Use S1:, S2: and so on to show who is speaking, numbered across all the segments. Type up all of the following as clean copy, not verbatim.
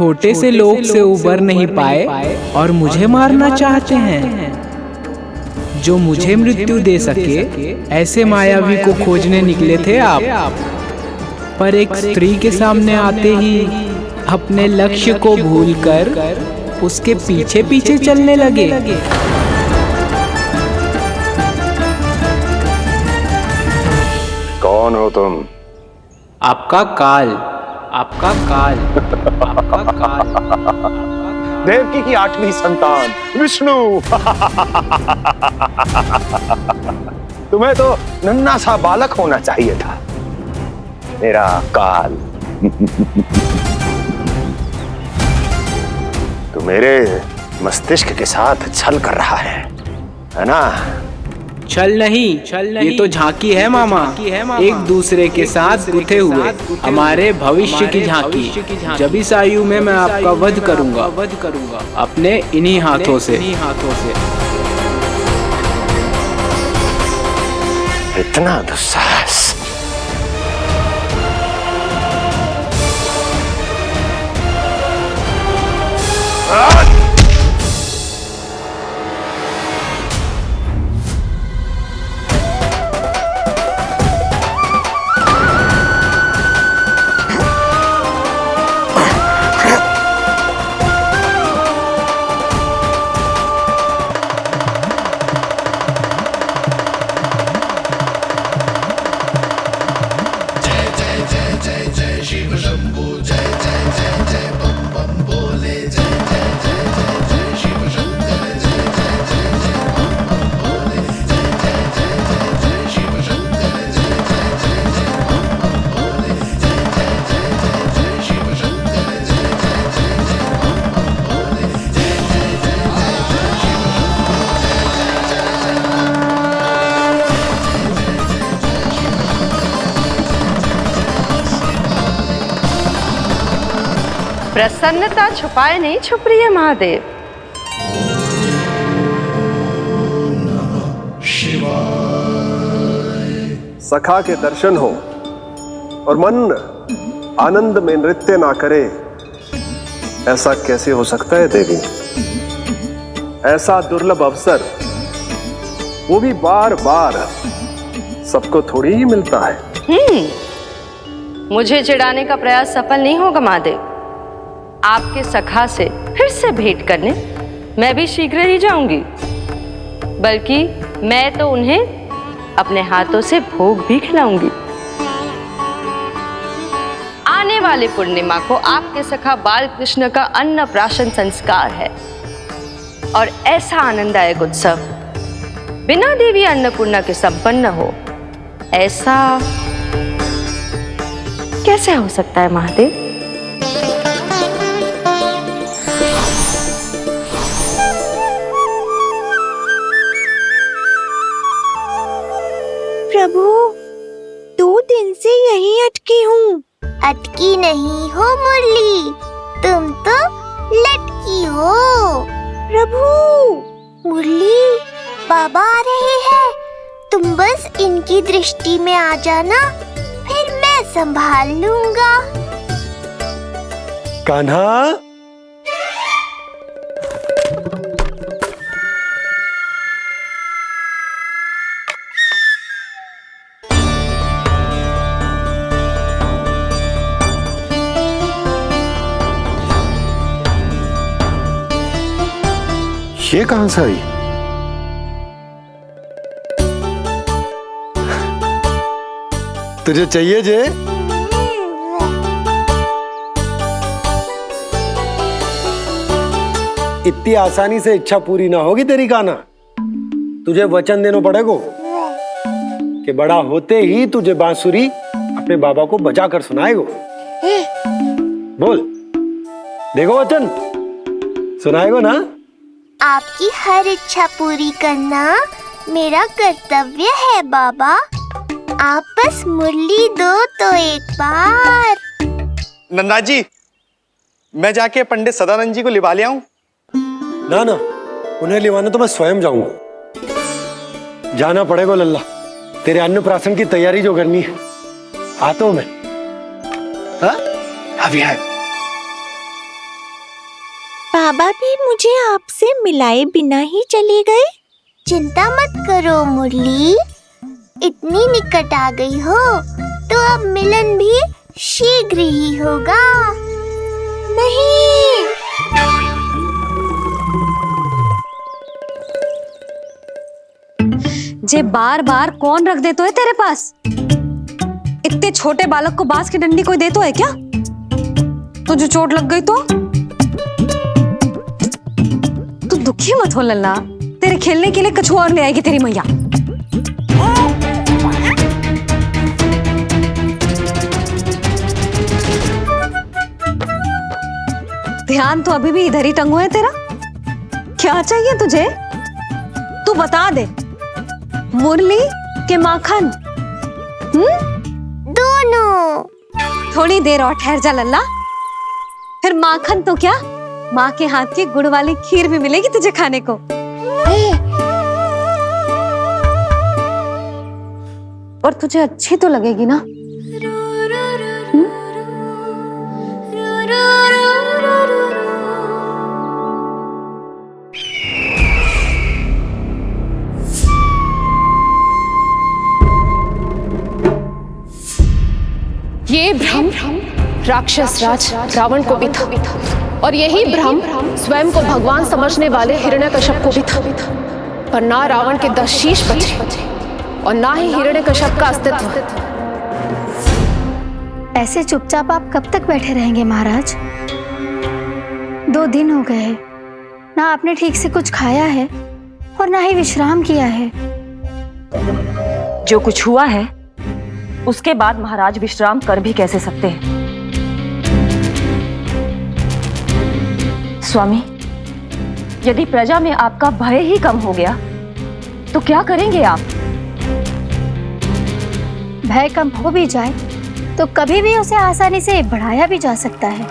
S1: छोटे से लोग से उबर नहीं पाए और मुझे मारना चाहते हैं। जो मुझे मृत्यु दे सके ऐसे मायावी को खोजने निकले थे आप, पर एक स्त्री के सामने आते ही अपने लक्ष्य को भूलकर उसके पीछे पीछे चलने लगे।
S2: कौन हो तुम?
S1: आपका काल, आपका काल, आपका काल।
S2: देवकी की 8वीं संतान विष्णु। तुम्हें तो नन्हा सा बालक होना चाहिए था, मेरा काल। तू मेरे मस्तिष्क के साथ छल कर रहा है ना?
S1: छल नहीं, ये तो झांकी है मामा। एक दूसरे के साथ गुथे हुए हमारे भविष्य की झांकी। जब इस आयु में मैं आपका वध करूंगा अपने इन्हीं हाथों से।
S2: इतना दुस्साहस!
S3: प्रसन्नता छुपाए नहीं छुप रही है महादेव।
S4: सखा के दर्शन हो और मन आनंद में नृत्य ना करे, ऐसा कैसे हो सकता है देवी? ऐसा दुर्लभ अवसर, वो भी बार बार, सबको थोड़ी ही मिलता है।
S3: मुझे चिढ़ाने का प्रयास सफल नहीं होगा महादेव। आपके सखा से फिर से भेंट करने मैं भी शीघ्र ही जाऊंगी, बल्कि मैं तो उन्हें अपने हाथों से भोग भी खिलाऊंगी। आने वाले पूर्णिमा को आपके सखा बाल कृष्ण का अन्नप्राशन संस्कार है, और ऐसा आनंददायक उत्सव बिना देवी अन्नपूर्णा के संपन्न हो, ऐसा कैसे हो सकता है महादेव?
S5: प्रभु, 2 दिन से यहीं अटकी हूँ।
S6: अटकी नहीं हो मुरली, तुम तो लटकी हो।
S5: प्रभु,
S6: मुरली, बाबा आ रहे हैं, तुम बस इनकी दृष्टि में आ जाना, फिर मैं संभाल लूंगा।
S4: कान्हा, ये कहां से आई? तुझे चाहिए जे? इतनी आसानी से इच्छा पूरी ना होगी तेरी कान्हा। तुझे वचन देना पड़ेगा कि बड़ा होते ही तुझे बांसुरी अपने बाबा को बजा कर सुनाएगो। बोल, देखो वचन सुनाएगो ना?
S6: आपकी हर इच्छा पूरी करना मेरा कर्तव्य है बाबा। आप बस मुरली दो तो एक बार।
S7: नंदा जी, मैं जाके पंडित सदानंद जी को लिवा ले आऊं?
S4: ना ना, उन्हें लिवाना तो मैं स्वयं जाऊंगा। जाना पड़ेगा लल्ला, तेरे अन्नप्राशन की तैयारी जो करनी है। आता हूं मैं। हाँ? अभी है।
S5: बाबा भी मुझे आपसे मिलाए बिना ही चले गए?
S6: चिंता मत करो मुरली, इतनी निकट आ गई हो तो अब मिलन भी शीघ्र ही होगा।
S5: नहीं,
S8: जे बार बार कौन रख दे तो है तेरे पास? इतने छोटे बालक को बांस की डंडी कोई दे तो है क्या? तुझे चोट लग गई तो? तू दुखी मत हो लल्ला, तेरे खेलने के लिए कछुआ और ले आएगी तेरी मैया। ध्यान तो अभी भी इधर ही टंगो है तेरा। क्या चाहिए तुझे? तू बता दे, मुरली के माखन?
S6: दोनों।
S8: थोड़ी देर और ठहर जा लल्ला, फिर माखन तो क्या, माँ के हाथ की गुड़ वाली खीर भी मिलेगी तुझे खाने को। और तुझे अच्छी तो लगेगी ना?
S9: ये भ्रम राक्षस राज रावण को भी था, और यही भ्रम स्वयं को भगवान समझने वाले हिरण्यकश्यप को भी था। पर ना रावण के 10 शीश बचे और ना ही हिरण्यकश्यप का अस्तित्व।
S10: ऐसे चुपचाप आप कब तक बैठे रहेंगे महाराज? 2 दिन हो गए हैं, ना आपने ठीक से कुछ खाया है और ना ही विश्राम किया है।
S11: जो कुछ हुआ है उसके बाद महाराज विश्राम कर भी कैसे सकते हैं? स्वामी, यदि प्रजा में आपका भय ही कम हो गया तो क्या करेंगे आप?
S10: भय कम हो भी जाए तो कभी भी उसे आसानी से बढ़ाया भी जा सकता है।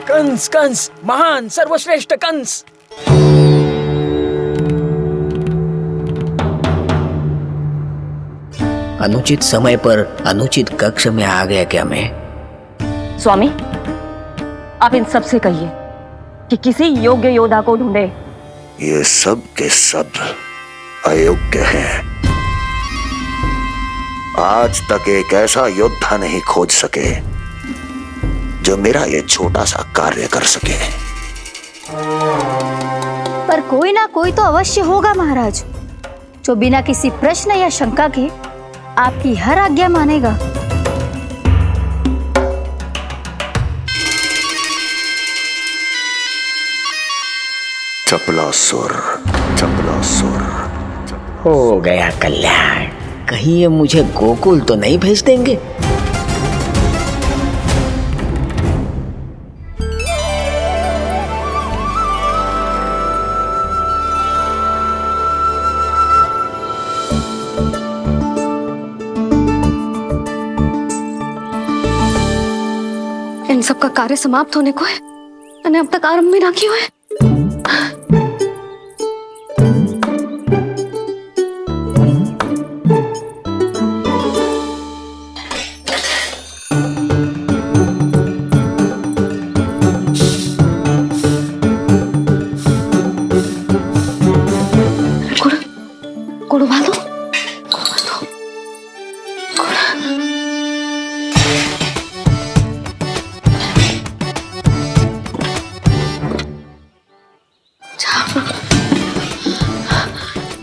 S1: कंस, कंस, महान सर्वश्रेष्ठ कंस।
S12: अनुचित समय पर अनुचित कक्ष में आ गया क्या मैं?
S11: स्वामी, आप इन सब से कहिए कि किसी योग्य योद्धा को ढूंढे।
S2: ये सब के सब अयोग्य हैं। आज तक एक ऐसा योद्धा नहीं खोज सके जो मेरा ये छोटा सा कार्य कर सके।
S10: पर कोई ना कोई तो अवश्य होगा महाराज, जो बिना किसी प्रश्न या शंका के आपकी हर आज्ञा मानेगा।
S2: चपलासुर, चपलासुर।
S12: हो गया कल्याण। कहीं ये मुझे गोकुल तो नहीं भेज देंगे?
S8: इन सब का कार्य समाप्त होने को है, मैंने अब तक आरंभ भी ना किया है। गुड़ उबाल दो।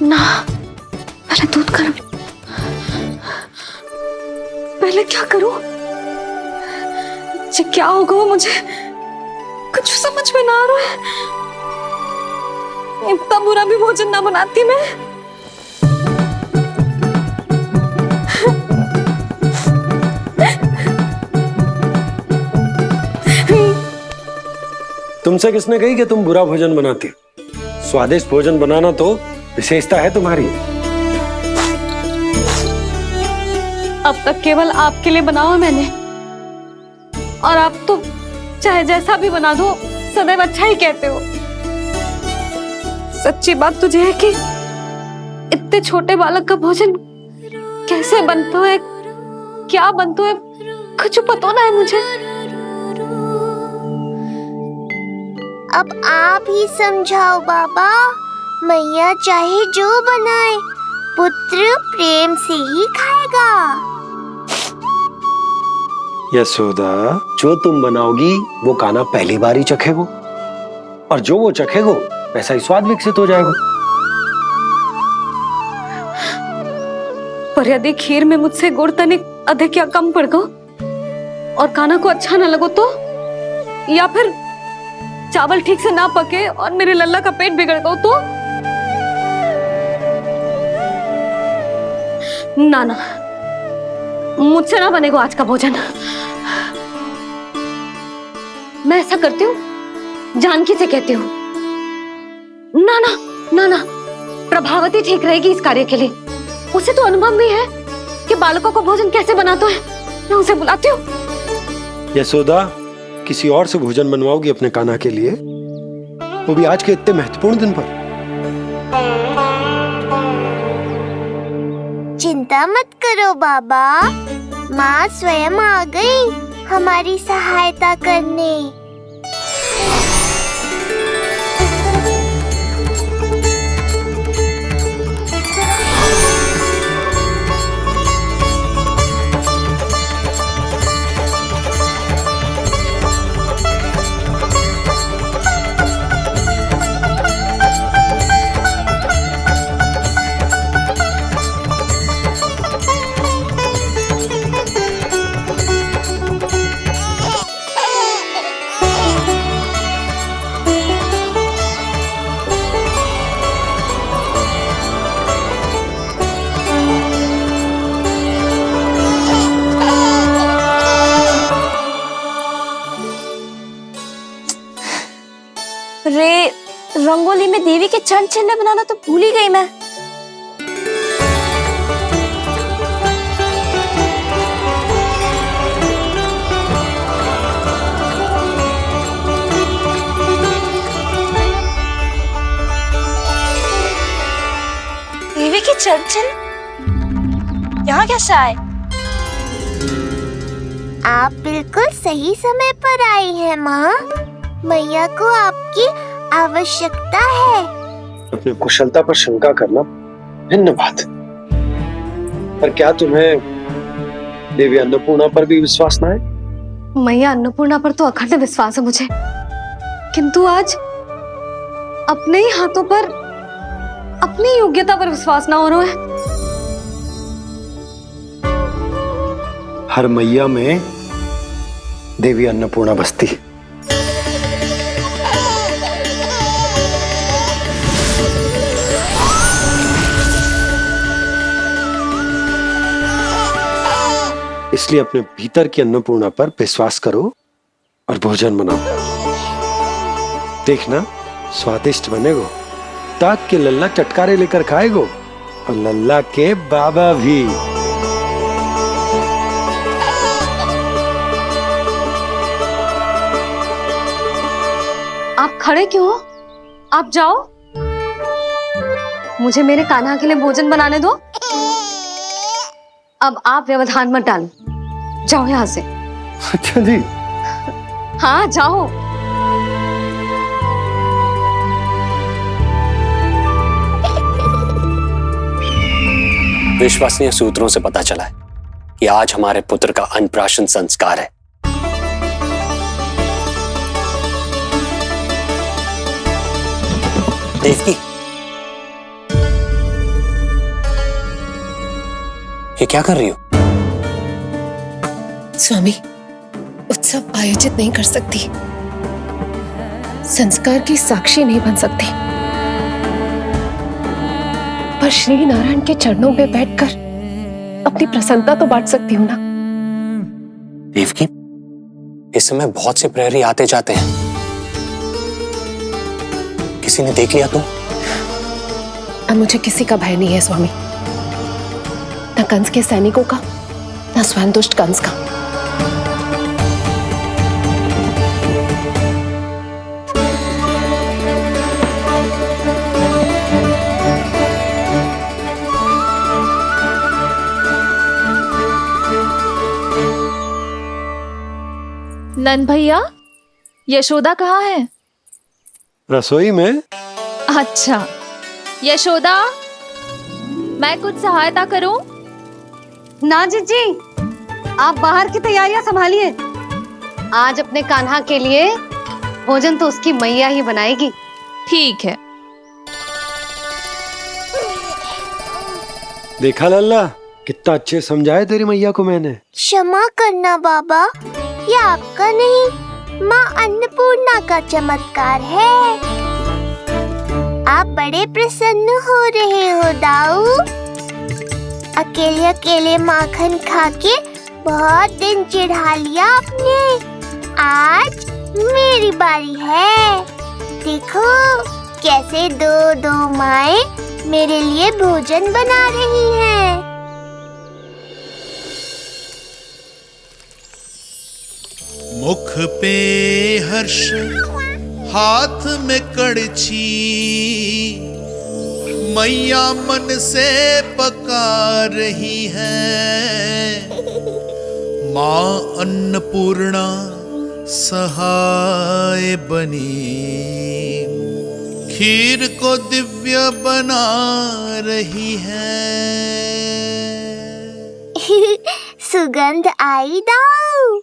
S8: ना, पहले दूध गर्म। पहले क्या करूं? ये क्या होगा वो मुझे कुछ समझ में ना आ रहा है। इतना बुरा भी भोजन ना बनाती मैं।
S13: तुमसे किसने कही कि तुम बुरा भोजन बनाती? स्वादिष्ट भोजन बनाना तो विशेषता है तुम्हारी।
S8: अब तक केवल आपके लिए बनाओ मैंने, और आप तो चाहे जैसा भी बना दो सदैव अच्छा ही कहते हो। सच्ची बात तुझे है कि इतने छोटे बालक का भोजन कैसे बनता है, क्या बनता है, कुछ पता ना है मुझे।
S6: अब आप ही समझाओ बाबा। मैया चाहे जो बनाए, पुत्र प्रेम से ही खाएगा।
S13: यशोदा, जो तुम बनाओगी वो कान्हा पहली बार ही चखेगो, और जो वो चखेगो वैसा ही स्वाद विकसित हो जाएगा।
S8: पर यदि खीर में मुझसे गुड़ तनिक अधिक या कम पड़ गो और कान्हा को अच्छा न लगो तो, या फिर चावल ठीक से ना पके और मेरे लल्ला का पेट बिगड़ गो तो? ना ना, मुझसे ना बनेगा आज का भोजन। मैं ऐसा करती हूँ, जानकी से कहती हूँ। ना ना ना ना, प्रभावती ठीक रहेगी इस कार्य के लिए। उसे तो अनुभव भी है कि बालकों को भोजन कैसे बनाते हैं। मैं उसे बुलाती हूँ।
S13: यशोदा, किसी और से भोजन बनवाओगी अपने कान्हा के लिए, वो भी आज के इतने महत्वपूर्ण दिन पर?
S6: चिंता मत करो बाबा, माँ स्वयं आ गई हमारी सहायता करने।
S11: रे, रंगोली में देवी के चरण चिन्ह बनाना तो भूल ही गई मैं। देवी के चरण चिन्ह यहाँ कैसे आए?
S6: आप बिल्कुल सही समय पर आई हैं माँ। मैया को आपकी आवश्यकता है।
S4: अपनी कुशलता पर शंका करना भिन्न बात, पर क्या तुम्हें देवी अन्नपूर्णा पर भी विश्वास न है?
S8: मैया अन्नपूर्णा पर तो अखंड विश्वास है मुझे, किंतु आज अपने ही हाथों पर अपनी योग्यता पर विश्वास ना हो रहा है।
S13: हर मैया में देवी अन्नपूर्णा बसती। इसलिए अपने भीतर की अन्नपूर्णा पर विश्वास करो और भोजन बनाओ। देखना स्वादिष्ट बनेगो, ताक के लल्ला चटकारे लेकर खाएगो, और लल्ला के बाबा भी।
S8: आप खड़े क्यों हो? आप जाओ, मुझे मेरे कान्हा के लिए भोजन बनाने दो। अब आप व्यवधान मत डालो, जाओ यहाँ से।
S13: अच्छा जी।
S8: हाँ जाओ।
S14: विश्वसनीय सूत्रों से पता चला है कि आज हमारे पुत्र का अन्नप्राशन संस्कार है। देवकी, ये क्या कर रही हो?
S9: स्वामी, उत्सव आयोजित नहीं कर सकती, संस्कार की साक्षी नहीं बन सकती, पर श्री नारायण के चरणों में बैठकर अपनी प्रसन्नता तो बांट सकती हूँ ना।
S14: देवकी, इस समय बहुत से प्रहरी आते जाते हैं, किसी ने देख लिया तो?
S9: अब मुझे किसी का भय नहीं है स्वामी, न कंस के सैनिकों का, न स्वयं दुष्ट कंस का।
S15: नन भैया, यशोदा कहाँ है?
S13: रसोई में।
S9: अच्छा यशोदा, मैं कुछ सहायता करूं?
S8: ना जीजी, आप बाहर की तैयारियां संभालिए। आज अपने कान्हा के लिए भोजन तो उसकी मैया ही बनाएगी।
S9: ठीक है।
S13: देखा लल्ला, कितना अच्छे समझाए तेरी मैया को मैंने।
S6: क्षमा करना बाबा, ये आपका नहीं, माँ अन्नपूर्णा का चमत्कार है। आप बड़े प्रसन्न हो रहे हो दाऊ। अकेले अकेले माखन खा के बहुत दिन चिढ़ा लिया आपने। आज मेरी बारी है। देखो कैसे दो दो माएं मेरे लिए भोजन बना रही हैं।
S15: मुख पे हर्ष, हाथ में कड़छी, मैया मन से पका रही है। माँ अन्नपूर्णा सहाय बनी, खीर को दिव्य बना रही है।
S6: सुगंध आई दाऊ।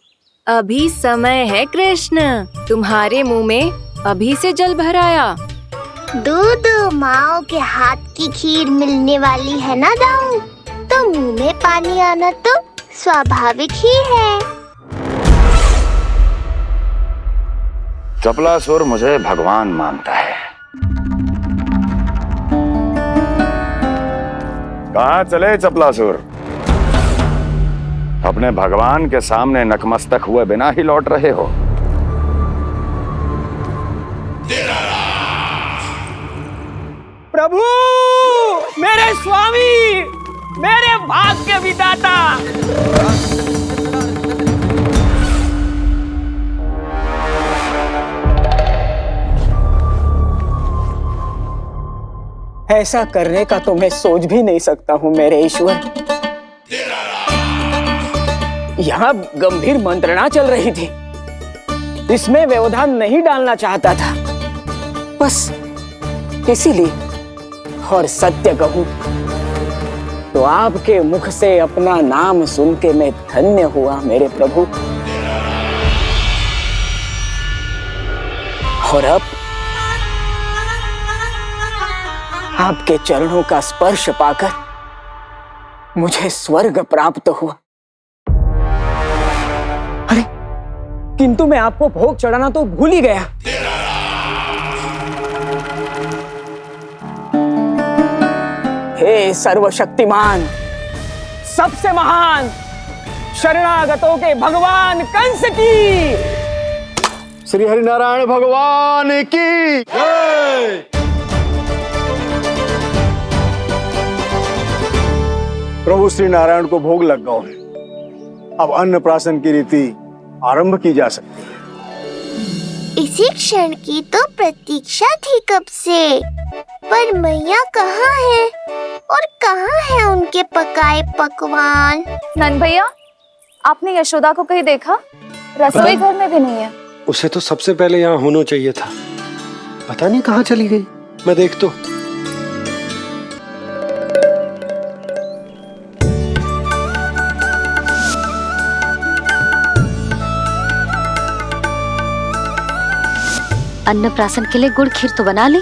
S16: अभी समय है कृष्ण, तुम्हारे मुंह में अभी से जल भर आया।
S6: दो माओ के हाथ की खीर मिलने वाली है ना दाऊ, तो मुंह में पानी आना तो स्वाभाविक ही है।
S2: चपलासुर मुझे भगवान मानता है। कहाँ चले चपलासुर? अपने भगवान के सामने नतमस्तक हुए बिना ही लौट रहे हो।
S1: प्रभु, मेरे स्वामी, मेरे भाग्य विधाता। ऐसा करने का तो मैं सोच भी नहीं सकता हूँ मेरे ईश्वर। यहाँ गंभीर मंत्रणा चल रही थी, इसमें व्यवधान नहीं डालना चाहता था, बस इसीलिए। और सत्य कहूं तो आपके मुख से अपना नाम सुन के मैं धन्य हुआ मेरे प्रभु। और अब आपके चरणों का स्पर्श पाकर मुझे स्वर्ग प्राप्त हुआ। अरे किंतु मैं आपको भोग चढ़ाना तो भूल ही गया। हे सर्वशक्तिमान, सबसे महान, शरणागतों के भगवान कंस की,
S2: श्री हरिनारायण भगवान की जय।
S17: प्रभु श्री नारायण को भोग लग गया है, अब अन्नप्राशन की रीति आरंभ की जा सकती है।
S6: इसी क्षण की तो प्रतीक्षा थी कब से, पर मैया कहाँ है और कहाँ है उनके पकाए पकवान?
S9: नंद भैया, आपने यशोदा को कहीं देखा? रसोई घर में भी नहीं है।
S13: उसे तो सबसे पहले यहाँ होना चाहिए था, पता नहीं कहाँ चली गई। मैं देख तो।
S8: अन्नप्राशन के लिए गुड़ खीर तो बना ली,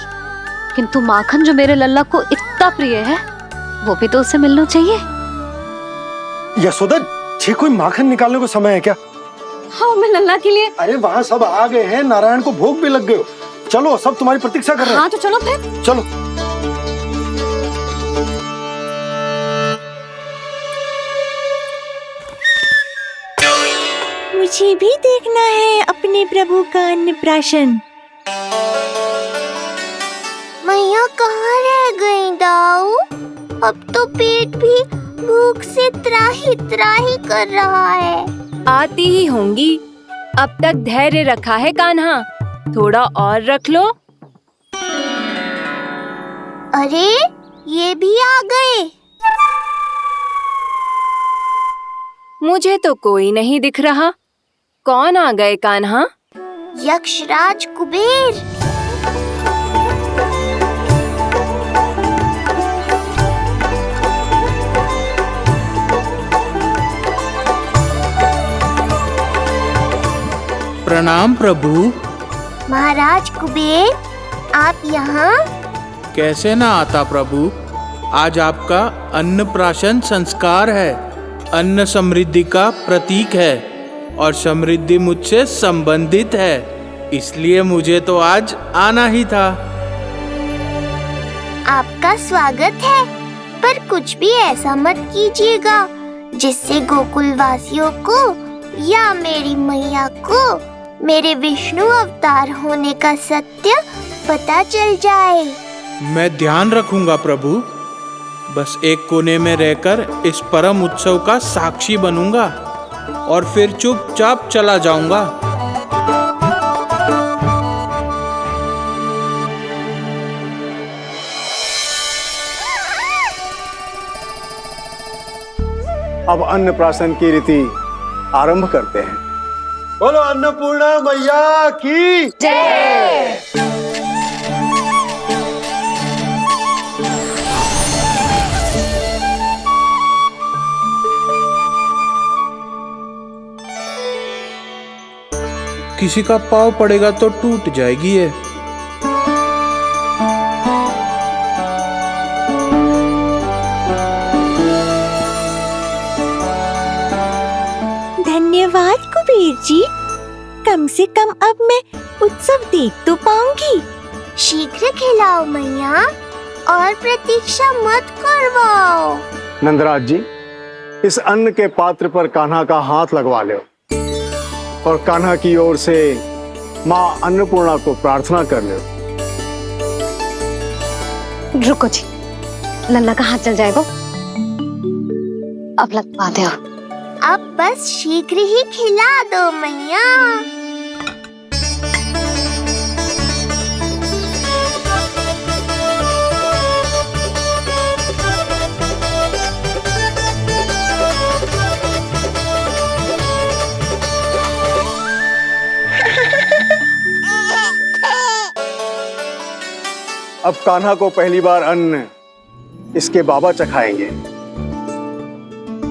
S8: किंतु माखन जो मेरे लल्ला को इतना प्रिय है वो भी तो उसे मिलना चाहिए।
S13: यशोदा जी, कोई माखन निकालने को समय है क्या?
S8: हाँ, मैं लल्ला के लिए।
S13: अरे वहाँ सब आ गए हैं, नारायण को भोग भी लग गए हो। चलो, सब तुम्हारी प्रतीक्षा कर रहे हैं।
S8: हाँ तो चलो फिर।
S13: चलो।
S5: मुझे भी देखना है अपने प्रभु का अन्नप्राशन।
S6: मैया कहाँ रह गई दाऊ? अब तो पेट भी भूख से त्राही त्राही कर रहा है।
S16: आती ही होंगी, अब तक धैर्य रखा है कान्हा, थोड़ा और रख लो।
S6: अरे ये भी आ गए।
S16: मुझे तो कोई नहीं दिख रहा, कौन आ गए कान्हा?
S6: यक्षराज कुबेर।
S18: प्रणाम प्रभु।
S6: महाराज कुबेर, आप यहाँ?
S18: कैसे ना आता प्रभु। आज आपका अन्नप्राशन संस्कार है। अन्न समृद्धि का प्रतीक है और समृद्धि मुझसे संबंधित है, इसलिए मुझे तो आज आना ही था।
S6: आपका स्वागत है, पर कुछ भी ऐसा मत कीजिएगा जिससे गोकुल वासियों को या मेरी मैया को मेरे विष्णु अवतार होने का सत्य पता चल जाए।
S18: मैं ध्यान रखूंगा प्रभु। बस एक कोने में रहकर इस परम उत्सव का साक्षी बनूंगा और फिर चुपचाप चला जाऊंगा।
S17: अब अन्नप्राशन की रीति आरंभ करते हैं।
S13: बोलो अन्नपूर्णा मैया की
S6: जय।
S18: किसी का पाँव पड़ेगा तो टूट जाएगी ये।
S5: धन्यवाद कुबेर जी, कम से कम अब मैं उत्सव देख तो पाऊंगी।
S6: शीघ्र खिलाओ मैया और प्रतीक्षा मत करवाओ।
S17: नंदराज जी, इस अन्न के पात्र पर कान्हा का हाथ लगवा लो और कान्हा की ओर से माँ अन्नपूर्णा को प्रार्थना कर लो।
S8: रुको जी, लल्ला का हाथ चल जाएगा। अब लगवा दो।
S6: अब बस शीघ्र ही खिला दो मैया।
S17: अब कान्हा को पहली बार अन्न इसके बाबा चखाएंगे,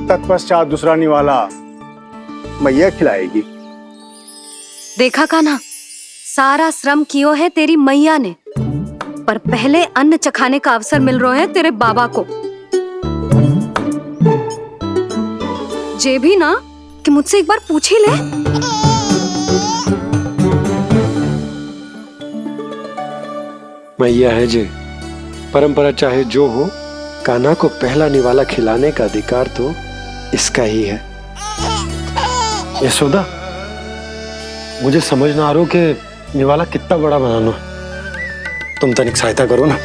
S17: तत्पश्चात दूसरा निवाला मैया खिलाएगी।
S8: देखा कान्हा, सारा श्रम कियो है तेरी मैया ने, पर पहले अन्न चखाने का अवसर मिल रहा है तेरे बाबा को। जे भी ना कि मुझसे एक बार पूछ ही ले।
S13: मैया है जे, परंपरा चाहे जो हो, कान्हा को पहला निवाला खिलाने का अधिकार तो इसका ही है। यशोदा, मुझे समझ ना आ रहा कि निवाला कितना बड़ा बनाना। तुम तनिक सहायता करो ना।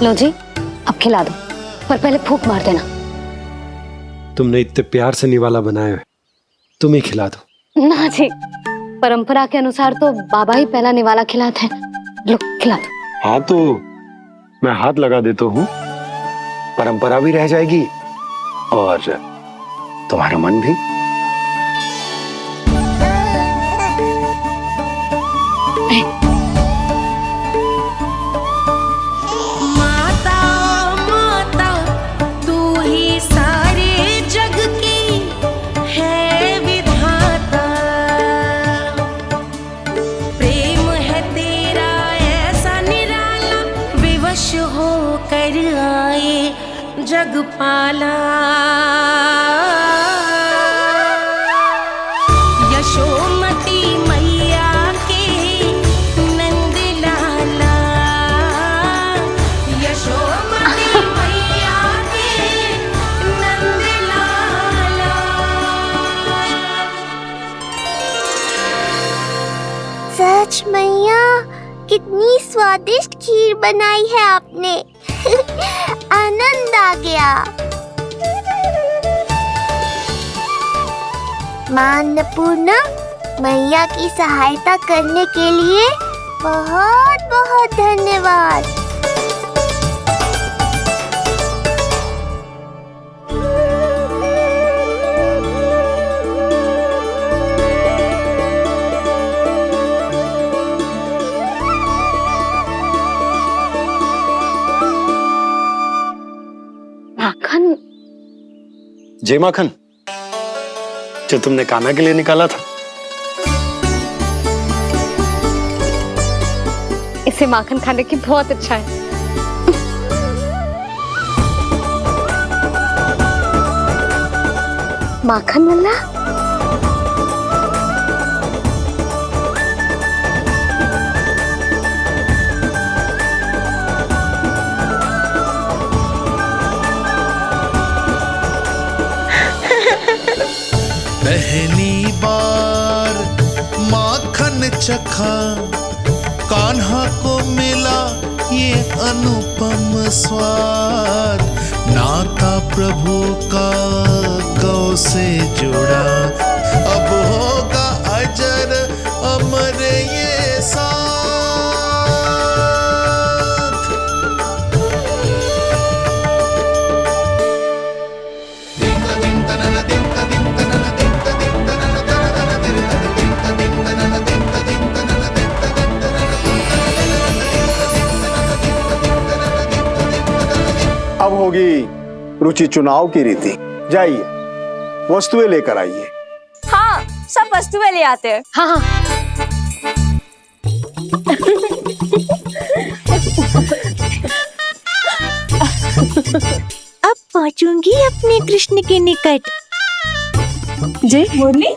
S8: लो जी, अब खिला दो, पर पहले फूंक मार देना।
S13: तुमने इतने प्यार से निवाला बनाया है, तुम ही खिला दो।
S8: ना जी, परंपरा के अनुसार तो बाबा ही पहला निवाला खिलाते हैं। लो खिला दो।
S13: हाँ तो मैं हाथ लगा देता हूँ, परंपरा भी रह जाएगी और तुम्हारा मन भी।
S19: माता माता तू ही सारे जग की है विधाता, प्रेम है तेरा ऐसा निराला, विवश हो कर आए जग पाला। यशोमती मैया के नंद लाला, यशोमती मैया के नंद लाला।
S6: सच मैया, कितनी स्वादिष्ट खीर बनाई है आपने। आनंद आ गया। मां अन्नपूर्णा, मैया की सहायता करने के लिए बहुत बहुत धन्यवाद।
S8: माखन
S13: जय माखन, जो तुमने कान्हा के लिए निकाला था।
S8: इसे माखन खाने की बहुत अच्छा है। माखन लल्ला,
S15: पहली बार माखन चखा, कान्हा को मिला ये अनुपम स्वाद। नाता प्रभु का गौ से जुड़ा, अब होगा अजर अमर ये साथ।
S17: अब होगी रुचि चुनाव की रीति। जाइए, वस्तुएं लेकर आइए।
S16: हाँ, सब वस्तुएं ले आते हैं।
S8: हाँ हाँ।
S5: अब पहुंचूंगी अपने कृष्ण के निकट।
S16: जय मुरली,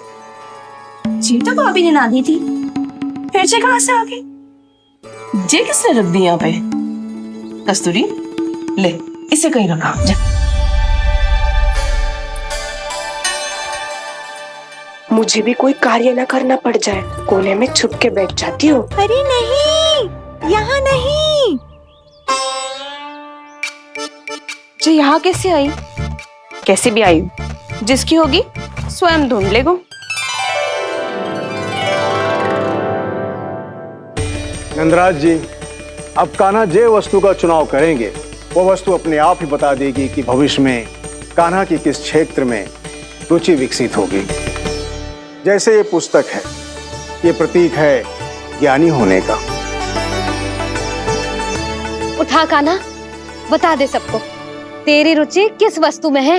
S16: जी तो भाभी ने ना दी थी, फिर से कहाँ से आ गई?
S20: जे किसने रख दी यहाँ पे? कस्तूरी, ले इसे कहीं रखा जा।
S21: मुझे भी कोई कार्य न करना पड़ जाए, कोने में छुप के बैठ जाती हो।
S5: अरे नहीं, यहाँ नहीं।
S16: जो यहाँ कैसे आई? कैसे भी आई, जिसकी होगी स्वयं ढूंढ लेगो।
S17: नंदराज जी, अब कान्हा जे वस्तु का चुनाव करेंगे वो वस्तु अपने आप ही बता देगी कि भविष्य में कान्हा की किस क्षेत्र में रुचि विकसित होगी। जैसे ये पुस्तक है, ये प्रतीक है ज्ञानी होने का।
S8: उठा कान्हा, बता दे सबको तेरी रुचि किस वस्तु में है।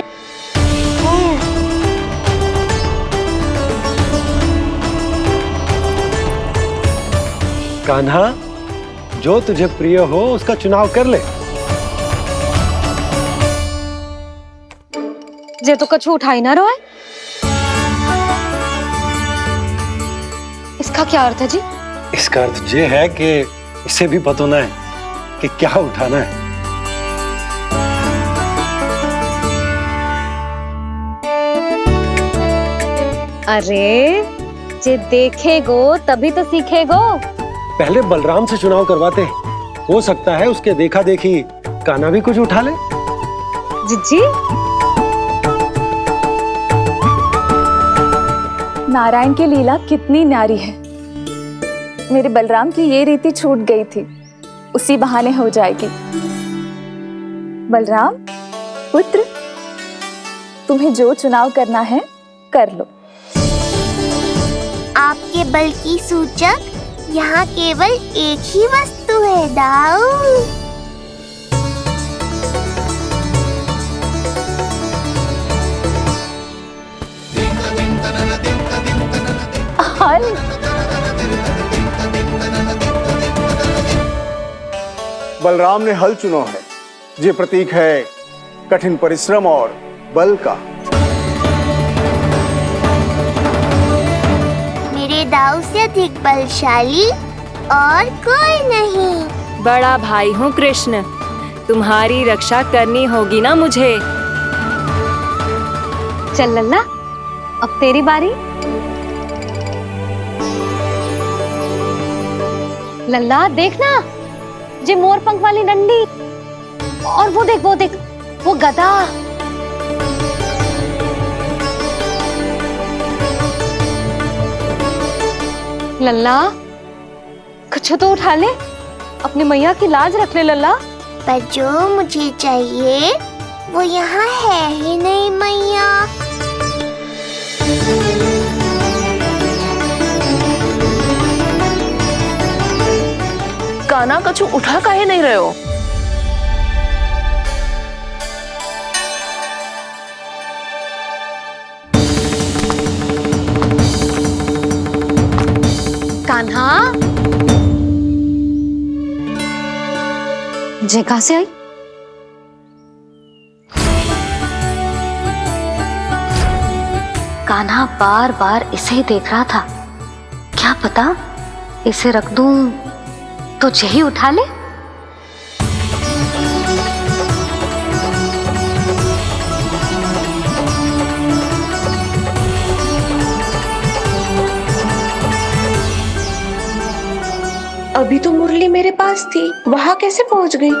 S13: कान्हा, जो तुझे प्रिय हो उसका चुनाव कर ले।
S8: जे तो कछु उठाई ना रोए। इसका क्या अर्थ है जी?
S13: इसका अर्थ ये है कि इसे भी पता होना है कि क्या उठाना है।
S8: अरे, जे देखेगो तभी तो सीखेगो।
S13: पहले बलराम से चुनाव करवाते हैं, हो सकता है उसके देखा देखी कान्हा भी कुछ उठा ले।
S8: जीजी,
S22: नारायण की लीला कितनी न्यारी है। मेरे बलराम की ये रीति छूट गई थी, उसी बहाने हो जाएगी। बलराम पुत्र, तुम्हें जो चुनाव करना है कर लो।
S6: आपके बल की सूचक यहाँ केवल एक ही वस्तु है दाऊ।
S17: बलराम ने हल चुना है, ये प्रतीक है कठिन परिश्रम और बल का।
S6: मेरे दाऊ से अधिक बलशाली और कोई नहीं।
S16: बड़ा भाई हूँ कृष्ण, तुम्हारी रक्षा करनी होगी ना मुझे।
S8: चल लल्ला, अब तेरी बारी। लल्ला देखना, जे मोर पंख वाली डंडी, और वो देख वो गदा। लल्ला, कुछ तो उठा ले, अपनी मैया की लाज रख ले लल्ला।
S6: पर जो मुझे चाहिए वो यहाँ है ही नहीं मैया।
S20: कान्हा, कछु उठा काहे नहीं रहे हो?
S8: जे कहाँ से आई? कान्हा बार बार इसे ही देख रहा था। क्या पता इसे रख दूं तो यही उठा ले।
S21: अभी तो मुरली मेरे पास थी, वहां कैसे पहुंच गई?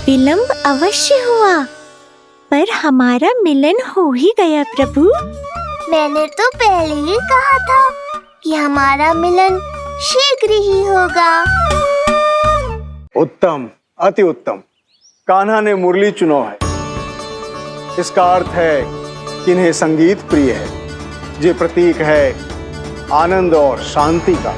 S5: विलंब अवश्य हुआ, पर हमारा मिलन हो ही गया प्रभु।
S6: मैंने तो पहले ही कहा था कि हमारा मिलन शीघ्र ही होगा।
S17: उत्तम, अति उत्तम। कान्हा ने मुरली चुना है। इसका अर्थ है कि इन्हें संगीत प्रिय है। ये प्रतीक है आनंद और शांति का।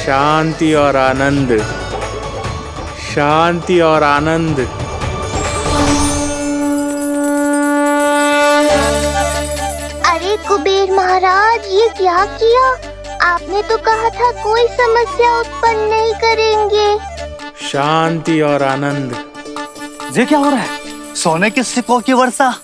S18: शांति और आनंद, शांति और आनंद।
S6: अरे कुबेर महाराज, ये क्या किया? आपने तो कहा था कोई समस्या उत्पन्न नहीं करेंगे।
S18: शांति और आनंद।
S3: ये क्या हो रहा है? सोने के सिक्कों की वर्षा।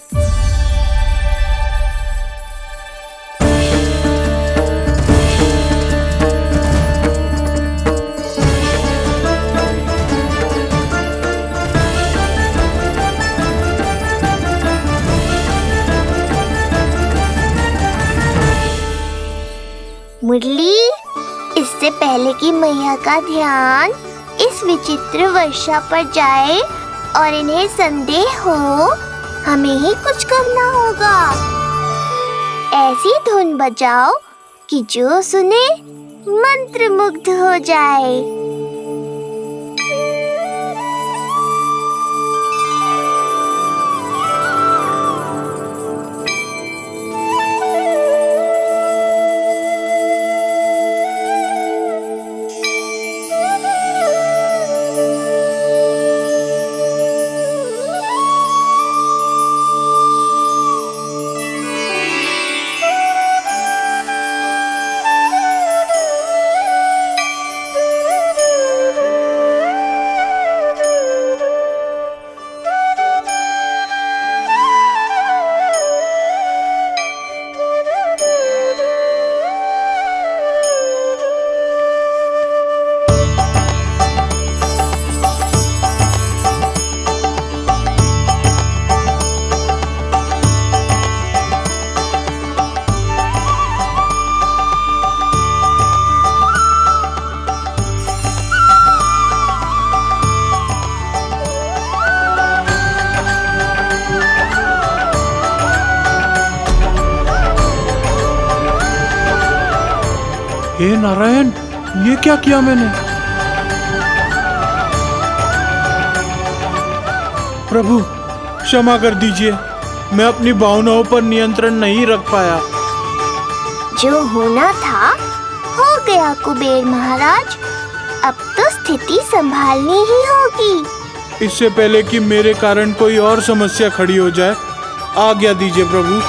S6: मुरली, इससे पहले कि मैया का ध्यान इस विचित्र वर्षा पर जाए और इन्हें संदेह हो, हमें ही कुछ करना होगा। ऐसी धुन बजाओ कि जो सुने मंत्रमुग्ध हो जाए।
S18: हे नारायण, ये क्या किया मैंने? प्रभु क्षमा कर दीजिए, मैं अपनी भावनाओं पर नियंत्रण नहीं रख पाया।
S6: जो होना था हो गया कुबेर महाराज। अब तो स्थिति संभालनी ही होगी।
S18: इससे पहले कि मेरे कारण कोई और समस्या खड़ी हो जाए, आज्ञा दीजिए प्रभु।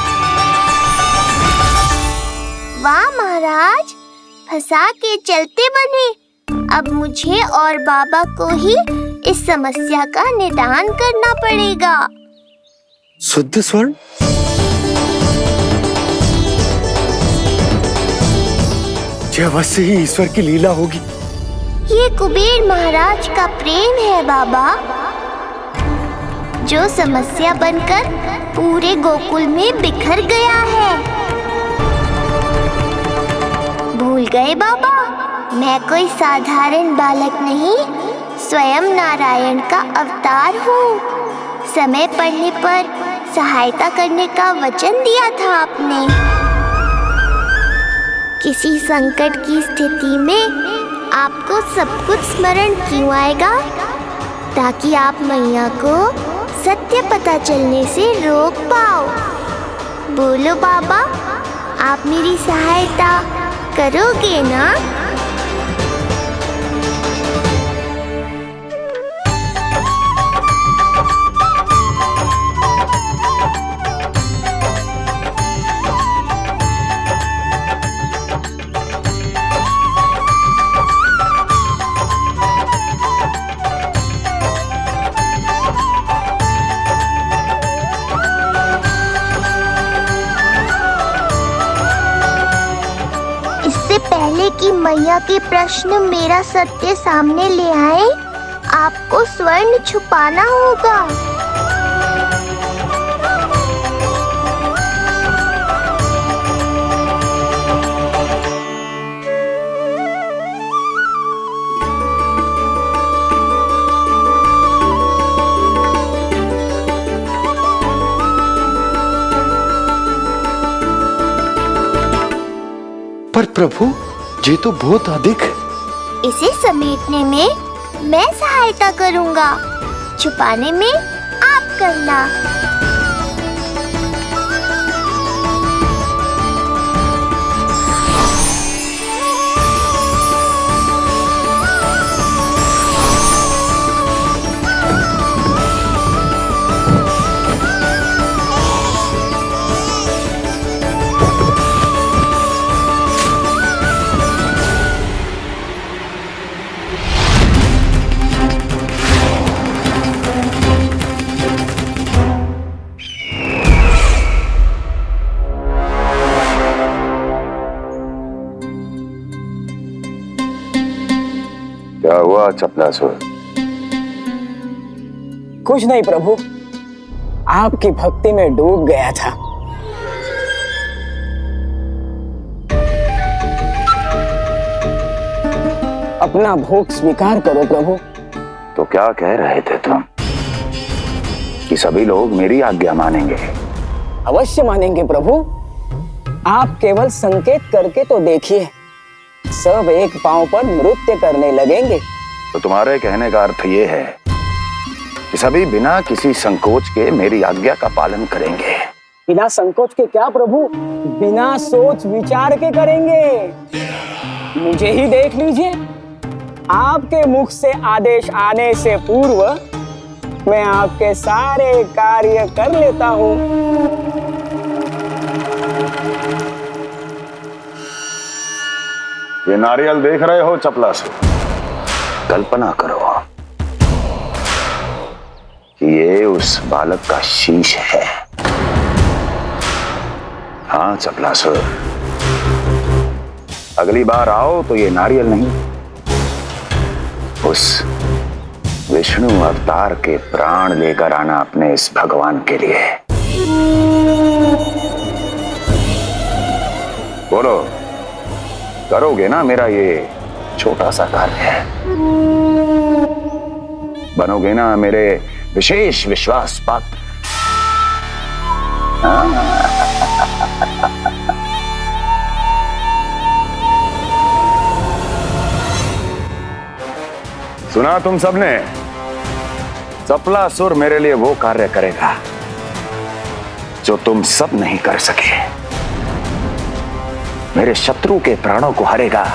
S6: वाह महाराज, फंसा के चलते बने। अब मुझे और बाबा को ही इस समस्या का निदान करना पड़ेगा।
S13: शुद्ध स्वर्ण? यह अवश्य ही ईश्वर की लीला होगी।
S6: ये कुबेर महाराज का प्रेम है बाबा, जो समस्या बनकर पूरे गोकुल में बिखर गया है। भूल गए बाबा, मैं कोई साधारण बालक नहीं, स्वयं नारायण का अवतार हूँ। समय पड़ने पर सहायता करने का वचन दिया था आपने। किसी संकट की स्थिति में आपको सब कुछ स्मरण क्यों आएगा? ताकि आप मैया को सत्य पता चलने से रोक पाओ। बोलो बाबा, आप मेरी सहायता करोगे ना? पहले कि मैया के प्रश्न मेरा सत्य सामने ले आए, आपको स्वर्ण छुपाना होगा।
S13: पर प्रभु, ये तो बहुत अधिक।
S6: इसे समेटने में मैं सहायता करूंगा, छुपाने में आप करना।
S2: क्या हुआ चपलासुर?
S12: कुछ नहीं प्रभु, आपकी भक्ति में डूब गया था। अपना भोग स्वीकार करो प्रभु।
S2: तो क्या कह रहे थे तुम कि सभी लोग मेरी आज्ञा मानेंगे?
S12: अवश्य मानेंगे प्रभु। आप केवल संकेत करके तो देखिए, सब एक पांव पर नृत्य करने लगेंगे।
S2: तो तुम्हारे कहने का अर्थ ये है कि सभी बिना किसी संकोच के मेरी आज्ञा का पालन करेंगे?
S12: बिना संकोच के क्या प्रभु, बिना सोच विचार के करेंगे। मुझे ही देख लीजिए, आपके मुख से आदेश आने से पूर्व मैं आपके सारे कार्य कर लेता हूँ।
S2: ये नारियल देख रहे हो चपलासुर? कल्पना करो कि ये उस बालक का शीश है। हाँ चपलासुर, अगली बार आओ तो ये नारियल नहीं, उस विष्णु अवतार के प्राण लेकर आना अपने इस भगवान के लिए। बोलो, करोगे ना मेरा ये छोटा सा कार्य? बनोगे ना मेरे विशेष विश्वास पात्र? सुना तुम सबने? चपलासुर मेरे लिए वो कार्य करेगा जो तुम सब नहीं कर सके। मेरे शत्रु के प्राणों को हरेगा।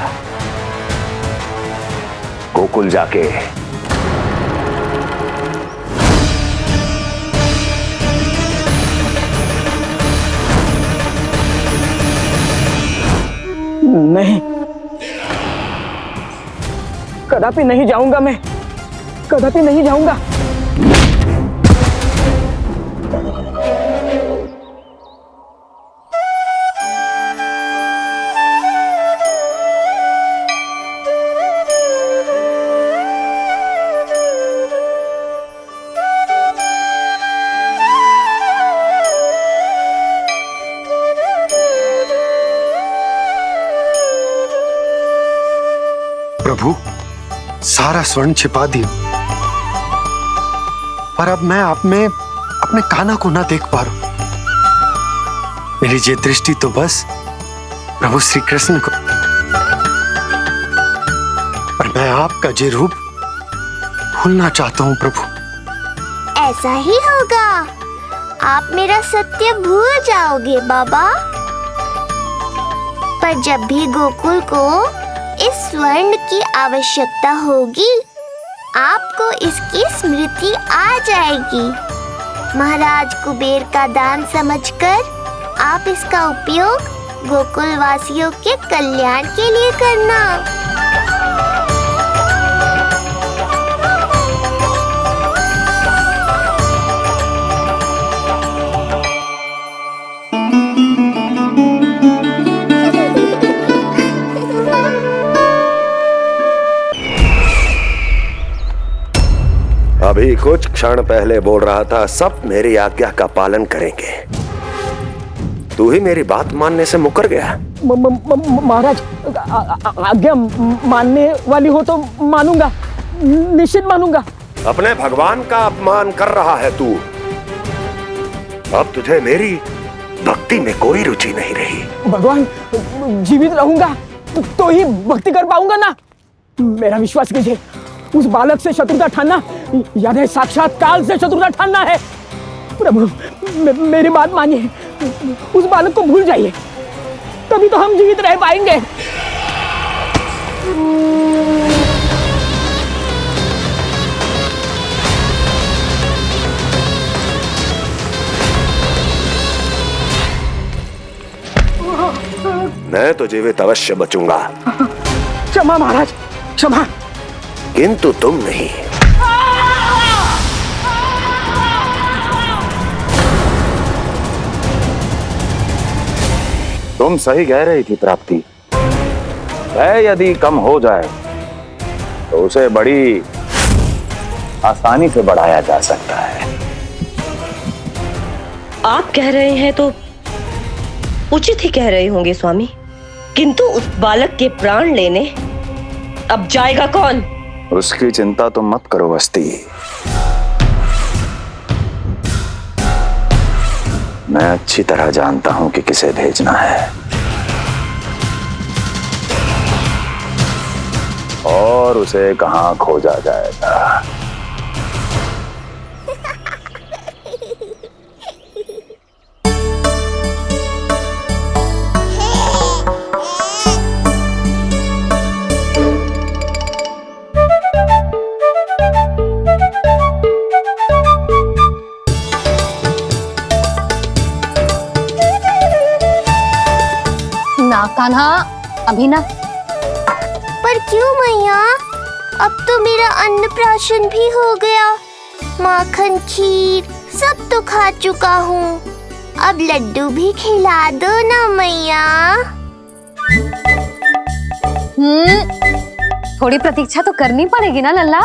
S2: गोकुल जाके
S12: नहीं, कदापि नहीं जाऊंगा। मैं कदापि नहीं जाऊंगा।
S13: प्रभु, सारा स्वर्ण छिपा दिया, पर अब मैं आप में अपने कान्हा को ना देख पा रहा हूं। मेरी ये दृष्टि तो बस प्रभु श्री कृष्ण को मैं आपका ये रूप भूलना चाहता हूँ प्रभु।
S6: ऐसा ही होगा, आप मेरा सत्य भूल जाओगे बाबा। पर जब भी गोकुल को इस स्वर्ण की आवश्यकता होगी, आपको इसकी स्मृति आ जाएगी। महाराज कुबेर का दान समझकर आप इसका उपयोग गोकुल वासियों के कल्याण के लिए करना।
S2: अभी कुछ क्षण पहले बोल रहा था सब मेरी आज्ञा का पालन करेंगे, तू ही मेरी बात मानने से मुकर गया।
S12: महाराज, आज्ञा मानने वाली हो तो मानूंगा, निश्चित मानूंगा।
S2: अपने भगवान का अपमान कर रहा है तू। अब तुझे मेरी भक्ति में कोई रुचि नहीं रही।
S12: भगवान, जीवित रहूंगा तो ही भक्ति कर पाऊंगा ना। मेरा विश्वास कीजिए, उस बालक से शत्रुता ठानना याद है, साक्षात काल से शत्रुता ठानना है। प्रभु, मेरी बात मानिए, उस बालक को भूल जाइए, तभी तो हम जीवित रह पाएंगे।
S2: मैं तो जीवित अवश्य बचूंगा।
S12: क्षमा महाराज, क्षमा।
S2: किंतु तुम नहीं।
S7: तुम सही कह रही थी प्राप्ति। भय यदि कम हो जाए तो उसे बड़ी आसानी से बढ़ाया जा सकता है।
S11: आप कह रहे हैं तो उचित ही कह रहे होंगे स्वामी, किंतु उस बालक के प्राण लेने अब जाएगा कौन?
S7: उसकी चिंता तो मत करो वस्ती, मैं अच्छी तरह जानता हूं कि किसे भेजना है और उसे कहां खोजा जाएगा।
S8: कान्हा, अभी ना।
S6: पर क्यों मैया? अब तो मेरा अन्नप्राशन भी हो गया, माखन खीर सब तो खा चुका हूँ। अब लड्डू भी खिला दो ना मैया।
S8: थोड़ी प्रतीक्षा तो करनी पड़ेगी ना लल्ला।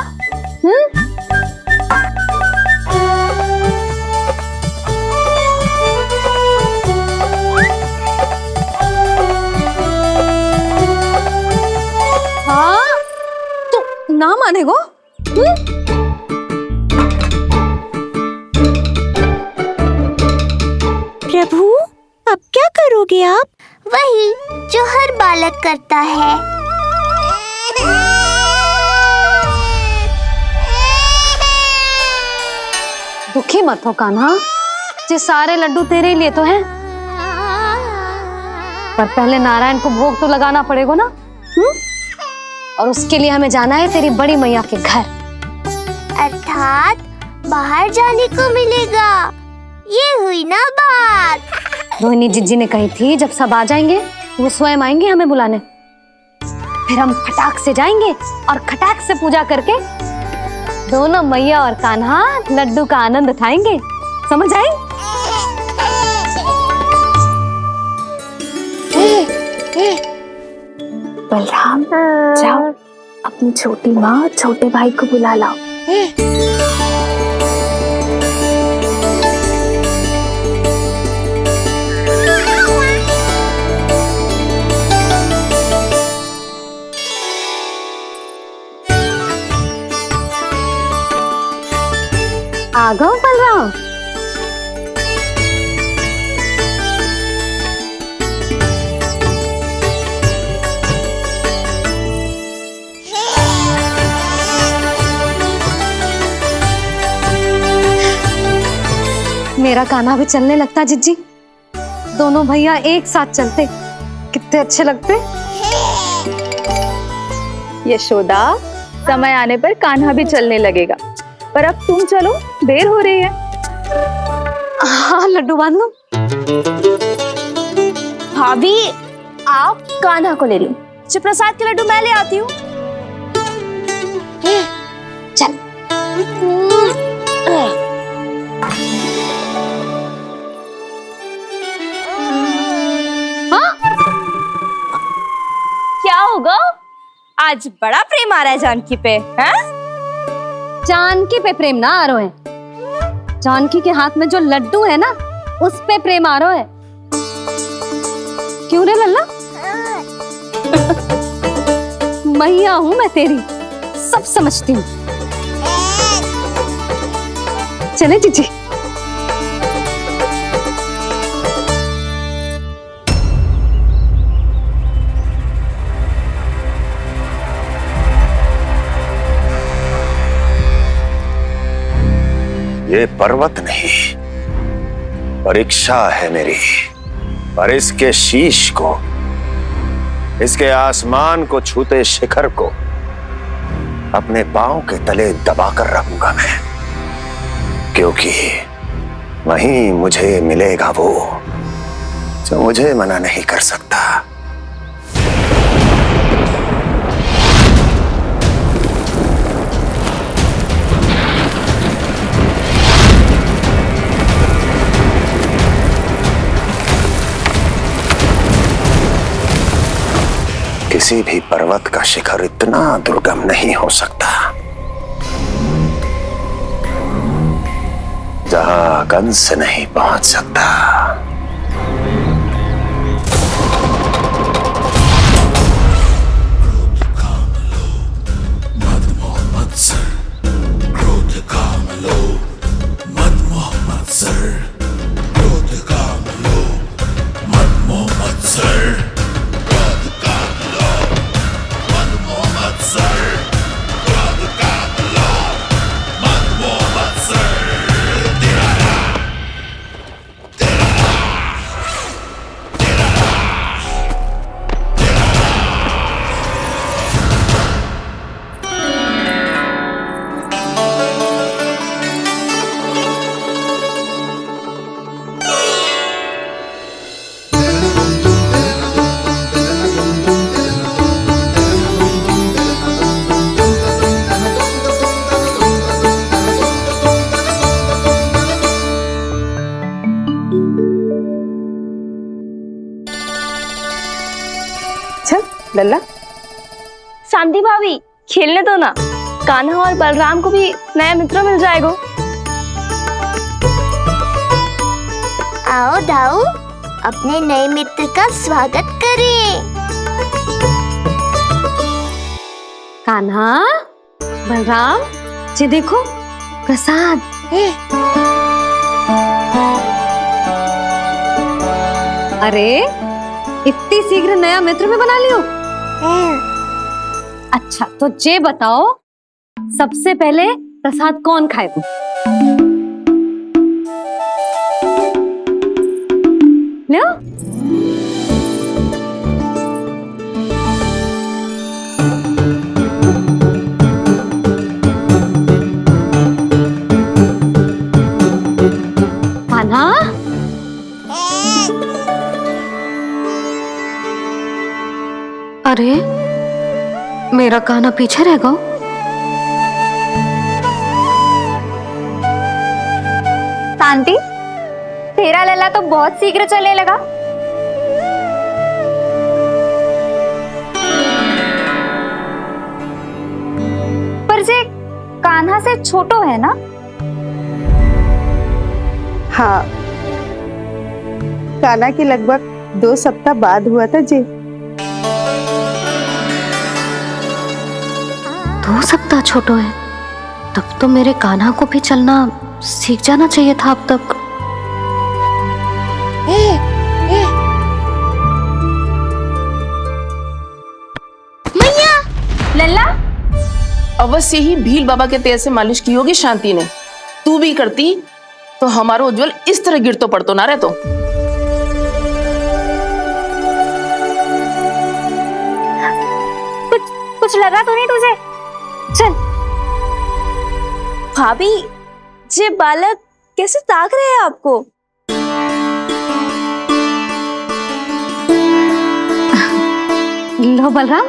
S8: ना मानेगो?
S6: प्रभु, अब क्या करोगे आप? वही जो हर बालक करता है।
S8: दुखी मत हो कान्हा, ये सारे लड्डू तेरे ही लिए तो हैं। पर पहले नारायण को भोग तो लगाना पड़ेगा ना। और उसके लिए हमें जाना है तेरी बड़ी मैया के घर।
S6: अर्थात बाहर जाने को मिलेगा, ये हुई ना बात।
S8: रोहिणी जिज्जी ने कही थी जब सब आ जाएंगे वो स्वयं आएंगे हमें बुलाने, फिर हम फटाक से जाएंगे और खटाक से पूजा करके दोनों मैया और कान्हा लड्डू का आनंद उठाएंगे। समझ आई?
S22: बलराम, जाओ अपनी छोटी माँ छोटे भाई को बुला लाओ।
S8: आ गओ बलराम। मेरा कान्हा भी चलने लगता जिज्जी। दोनों भैया एक साथ चलते, कितने अच्छे लगते।
S22: यशोदा, समय आने पर कान्हा भी चलने लगेगा, पर अब तुम चलो, देर हो रही है।
S8: हाँ लड्डू बांध लो।
S16: भाभी, आप कान्हा को ले लो, प्रसाद के लड्डू मैं ले आती हूँ।
S6: चल।
S16: हाँ? क्या होगा? आज बड़ा प्रेम आ रहा है जानकी पे, हैं?
S8: जानकी पे प्रेम ना आ रहा है, जानकी के हाथ में जो लड्डू है ना, उस पे प्रेम आ रहा है। क्यों रे लल्ला? मैया हूं मैं तेरी, सब समझती हूँ। चले जीजी।
S2: ये पर्वत नहीं, परीक्षा है मेरी, पर इसके शीश को, इसके आसमान को छूते शिखर को अपने पांव के तले दबाकर रखूंगा मैं, क्योंकि वहीं मुझे मिलेगा वो जो मुझे मना नहीं कर सकता। किसी भी पर्वत का शिखर इतना दुर्गम नहीं हो सकता जहां कंस नहीं पहुंच सकता।
S16: लल्ला, शांति भाभी, खेलने दो ना, कान्हा और बलराम को भी नया मित्र मिल जाएगा।
S6: आओ दाऊ, अपने नए मित्र का स्वागत करें।
S8: कान्हा, बलराम, ये देखो प्रसाद। अरे इतनी शीघ्र नया मित्र में बना लियो? अच्छा तो ये बताओ, सबसे पहले प्रसाद कौन खाएगा? लो। कान्हा, अरे मेरा कान्हा पीछे रह गया।
S22: शांति, तेरा लल्ला तो बहुत शीघ्र चलने लगा। पर जे कान्हा से छोटो है ना?
S4: हाँ, कान्हा की लगभग 2 सप्ताह बाद हुआ था जी।
S8: 2 सप्ताह छोटो है, तब तो मेरे कान्हा को भी चलना सीख जाना चाहिए था अब तक।
S16: मैया,
S20: लल्ला, अवश्य ही भील बाबा के तेल से मालिश की होगी शांति ने। तू भी करती तो हमारा उज्जवल इस तरह गिर तो पड़तो ना रहतो।
S16: कुछ लगा तो नहीं तुझे? चल। भाभी, ये बालक कैसे ताक रहे हैं आपको?
S8: लो बलराम,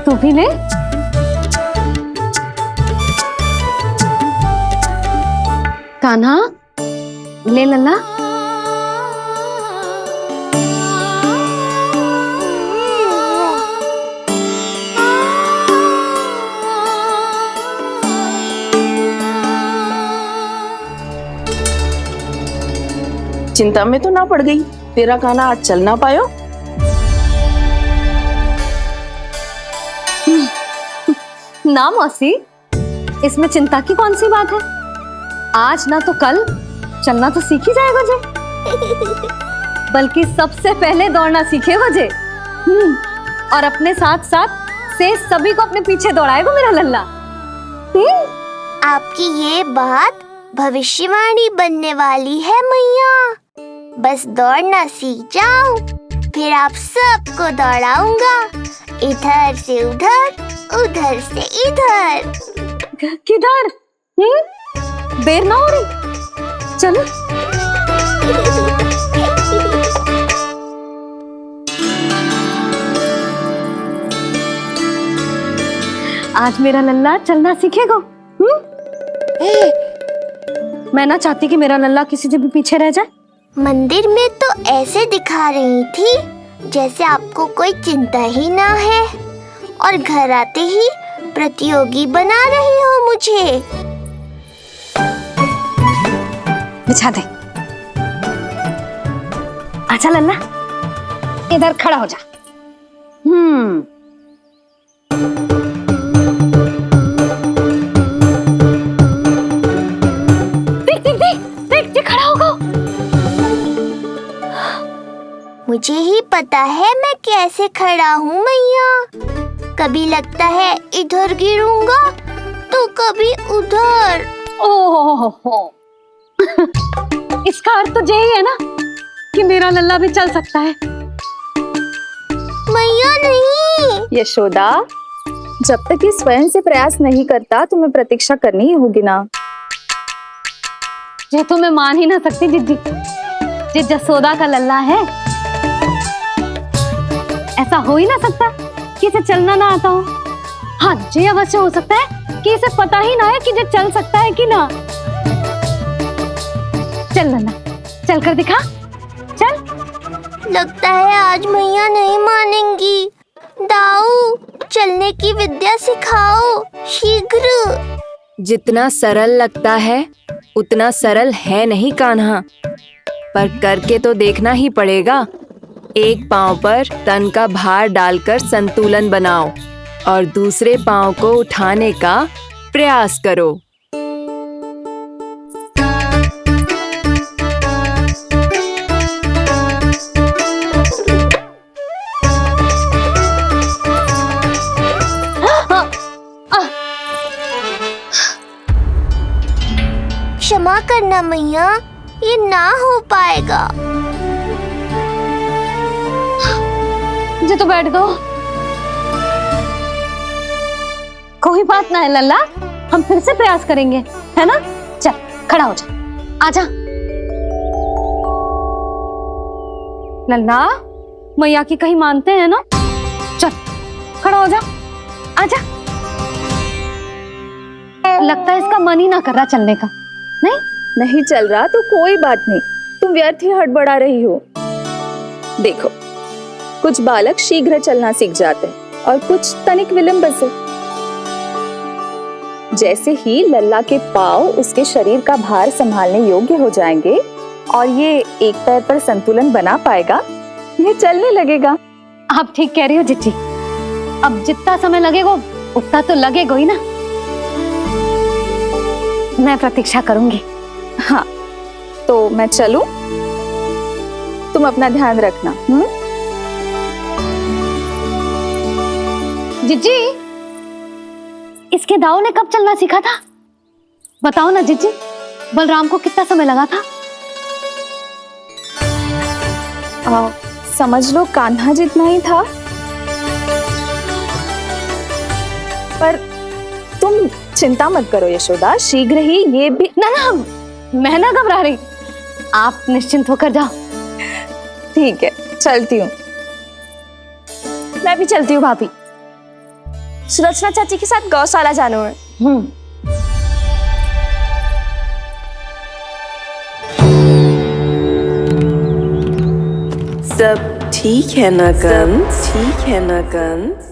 S8: तू भी ले। कान्हा, ले लल्ला।
S20: चिंता में तो ना पड़ गई, तेरा कान्हा आज चल ना पायो।
S8: ना मौसी, इसमें चिंता की कौन सी बात है? आज ना तो कल चलना तो सीख ही जाएगा जे। बल्कि सबसे पहले दौड़ना सीखेगा जे। और अपने साथ साथ से सभी को अपने पीछे दौड़ाएगा मेरा लल्ला।
S6: आपकी ये बात भविष्यवाणी बनने वाली है मैया। बस दौड़ना सीख जाओ, फिर आप सबको दौड़ाऊंगा, इधर से उधर, उधर से इधर।
S8: किधर? देर ना हो रही, चलो। आज मेरा लल्ला चलना सीखेगा। मैं ना चाहती कि मेरा लल्ला किसी से भी पीछे रह जाए।
S6: मंदिर में तो ऐसे दिखा रही थी जैसे आपको कोई चिंता ही ना है, और घर आते ही प्रतियोगी बना रही हो मुझे।
S8: बिछा दे। आजा लल्ला, इधर खड़ा हो जा। देख खड़ा होगा।
S6: मुझे ही पता है मैं कैसे खड़ा हूँ मैया। कभी लगता है इधर गिरूंगा तो कभी उधर।
S8: ओह, इसका अर्थ तो यही है ना कि मेरा लल्ला भी चल सकता है।
S6: मैया नहीं।
S22: यशोदा, जब तक ये स्वयं से प्रयास नहीं करता तुम्हें प्रतीक्षा करनी ही होगी ना।
S8: ये तो मैं मान ही ना सकती जिद्दी, ये जसोदा का लल्ला है। ऐसा हो ही ना सकता कि इसे चलना ना आता हो। हाँ, ये अवश्य हो सकता है कि इसे पता ही ना है कि ये चल सकता है कि ना। चल लल्ला, चल कर दिखा, चल।
S6: लगता है आज मैया नहीं मानेंगी। दाऊ, चलने की विद्या सिखाओ शीघ्र।
S10: जितना सरल लगता है उतना सरल है नहीं कान्हा, पर करके तो देखना ही पड़ेगा। एक पांव पर तन का भार डालकर संतुलन बनाओ और दूसरे पांव को उठाने का प्रयास करो।
S6: क्षमा करना मैया, ये ना हो पाएगा।
S8: मुझे तो बैठ दो। कोई बात ना है लल्ला, हम फिर से प्रयास करेंगे, है ना? चल खड़ा हो जा, आजा। लल्ला, मैया की कहीं मानते हैं ना? चल खड़ा हो जा, आजा। लगता है इसका मन ही ना कर रहा चलने का।
S22: नहीं चल रहा तो कोई बात नहीं, तुम व्यर्थ ही हड़बड़ा रही हो। देखो, कुछ बालक शीघ्र चलना सीख जाते हैं और कुछ तनिक विलंब से। जैसे ही लल्ला के पांव उसके शरीर का भार संभालने योग्य हो जाएंगे और ये एक पैर पर संतुलन बना पाएगा, ये चलने लगेगा।
S8: आप ठीक कह रही हो जिज्जी। अब जितना समय लगेगा उतना तो लगेगा ही ना। मैं प्रतीक्षा करूंगी।
S22: हाँ, तो मैं चलूं? तुम अपना ध्यान रखना।
S8: जिज्जी, इसके दाऊ ने कब चलना सीखा था? बताओ ना जीजी, बलराम को कितना समय लगा था?
S22: समझ लो कान्हा जितना ही था। पर तुम चिंता मत करो यशोदा, शीघ्र ही ये भी।
S8: ना ना, मैं ना घबरा रही, आप निश्चिंत होकर जाओ।
S22: ठीक है, चलती हूँ। मैं भी चलती हूँ भाभी। सुरचना चाची के साथ गौशाला जाना है।
S10: सब ठीक है ना कंस? ठीक है ना कंस?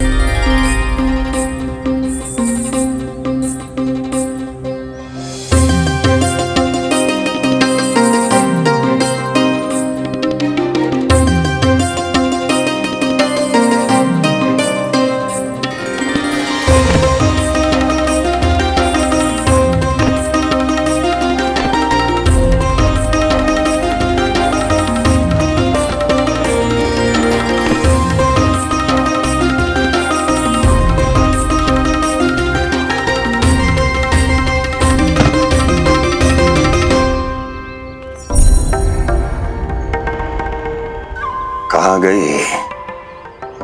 S2: कहाँ गई?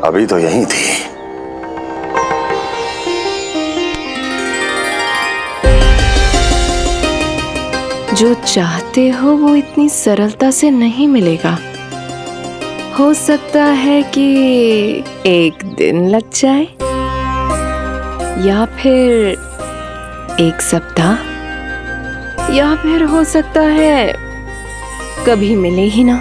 S2: अभी तो यहीं थी।
S10: जो चाहते हो वो इतनी सरलता से नहीं मिलेगा। हो सकता है कि एक दिन लग जाए या फिर एक सप्ताह, या फिर हो सकता है कभी मिले ही ना।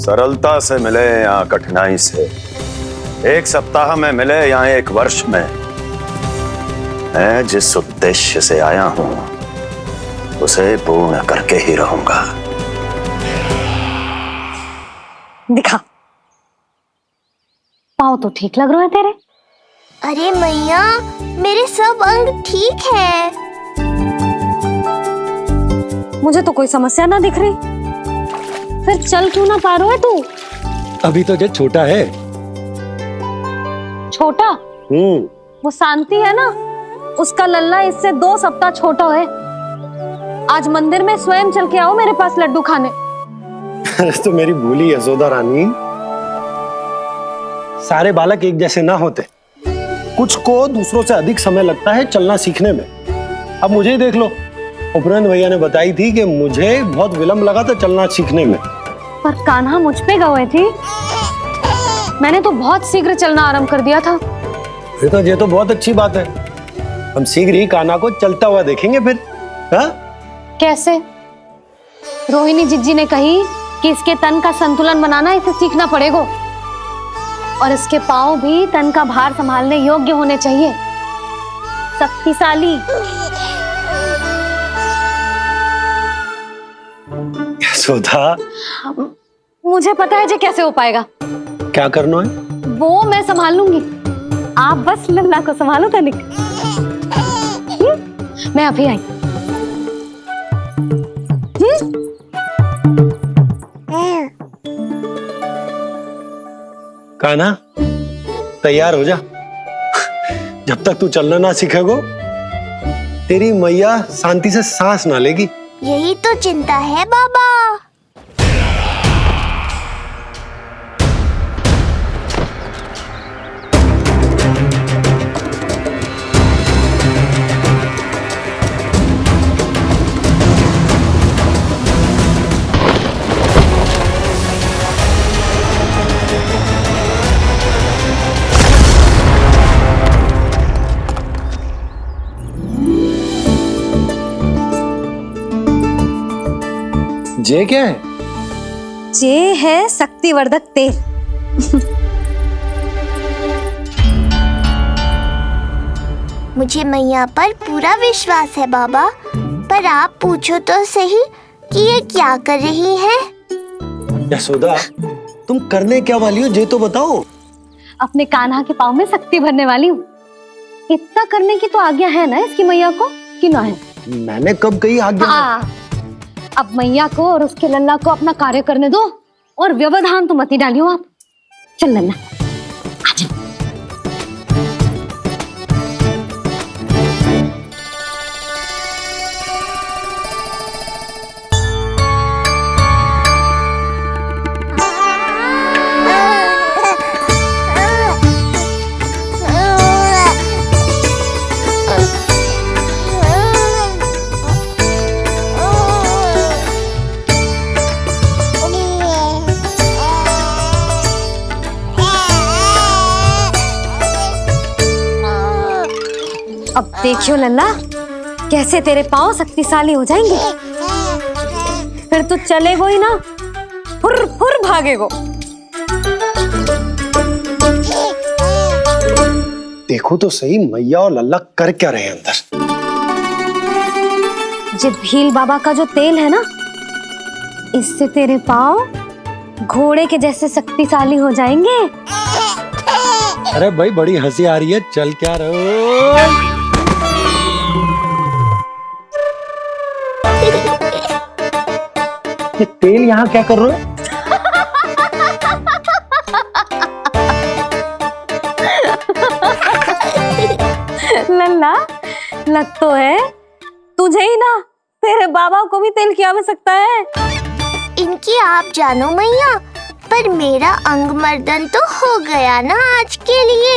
S2: सरलता से मिले या कठिनाई से, एक सप्ताह में मिले या एक वर्ष में, मैं जिस उद्देश्य से आया हूं उसे पूर्ण करके ही रहूंगा।
S8: दिखा, पाँव तो ठीक लग रहे हैं तेरे।
S6: अरे मैया, मेरे सब अंग ठीक है।
S8: मुझे तो कोई समस्या ना दिख रही, फिर चल क्यों ना पा रहा है तू?
S13: अभी तो जब छोटा है।
S8: छोटा? वो शांति है ना, उसका लल्ला इससे 2 सप्ताह छोटा है। आज मंदिर में स्वयं चल के आओ मेरे पास लड्डू खाने।
S13: तो मेरी भूली यशोदा रानी, सारे बालक एक जैसे ना होते, कुछ को दूसरों से अधिक समय लगता है चलना सीखने में। अब मुझे ही देख लो, उपरांत भैया ने बताई थी कि मुझे बहुत विलंब लगा था चलना सीखने में।
S8: पर कान्हा मुझ पे गए थी, मैंने तो बहुत शीघ्र चलना आरंभ कर दिया था।
S13: फिर तो ये तो बहुत अच्छी बात है, हम शीघ्र ही कान्हा को चलता हुआ देखेंगे फिर। हाँ?
S8: कैसे? रोहिणी जिज्जी ने कही कि इसके तन का संतुलन बनाना इसे सीखना पड़ेगा, और इसके पांव भी तन का भार संभालने योग्य होने चाहिए, शक्तिशाली।
S13: यशोदा,
S8: मुझे पता है जी कैसे हो पाएगा।
S13: क्या करना है?
S8: वो मैं संभाल लूंगी, आप बस लल्ला को संभालो तनिक। मैं अभी आई।
S13: कान्हा, तैयार हो जा। जब तक तू चलना ना सीखेगो, तेरी मैया शांति से सांस ना लेगी।
S6: यही तो चिंता है बाबा।
S13: जे क्या है?
S8: जे है शक्तिवर्धक तेल।
S6: मुझे मैया पर पूरा विश्वास है बाबा, पर आप पूछो तो सही कि ये क्या कर रही है।
S13: यशोदा, तुम करने क्या वाली हो, जे तो बताओ।
S8: अपने कान्हा के पाँव में शक्ति भरने वाली हूँ। इतना करने की तो आज्ञा है ना इसकी मैया को कि ना है?
S13: मैंने कब कही आज्ञा?
S8: अब मैया को और उसके लल्ला को अपना कार्य करने दो और व्यवधान तो मत ही डालियो आप। चल लल्ला आजा। अब देखियो लल्ला कैसे तेरे पांव शक्तिशाली हो जाएंगे। फिर तू चलेगो ही ना, फुर फुर भागेगो।
S13: देखो तो सही मैया और लल्ला कर क्या रहे हैं अंदर।
S8: ये भील बाबा का जो तेल है ना, इससे तेरे पांव घोड़े के जैसे शक्तिशाली हो जाएंगे।
S13: अरे भाई बड़ी हंसी आ रही है, चल क्या रहो। ये तेल यहाँ क्या कर रहे हो?
S8: लल्ला लग तो है तुझे ही ना, तेरे बाबा को भी तेल की आवश्यकता है।
S6: इनकी आप जानो मैया, पर मेरा अंग मर्दन तो हो गया ना आज के लिए।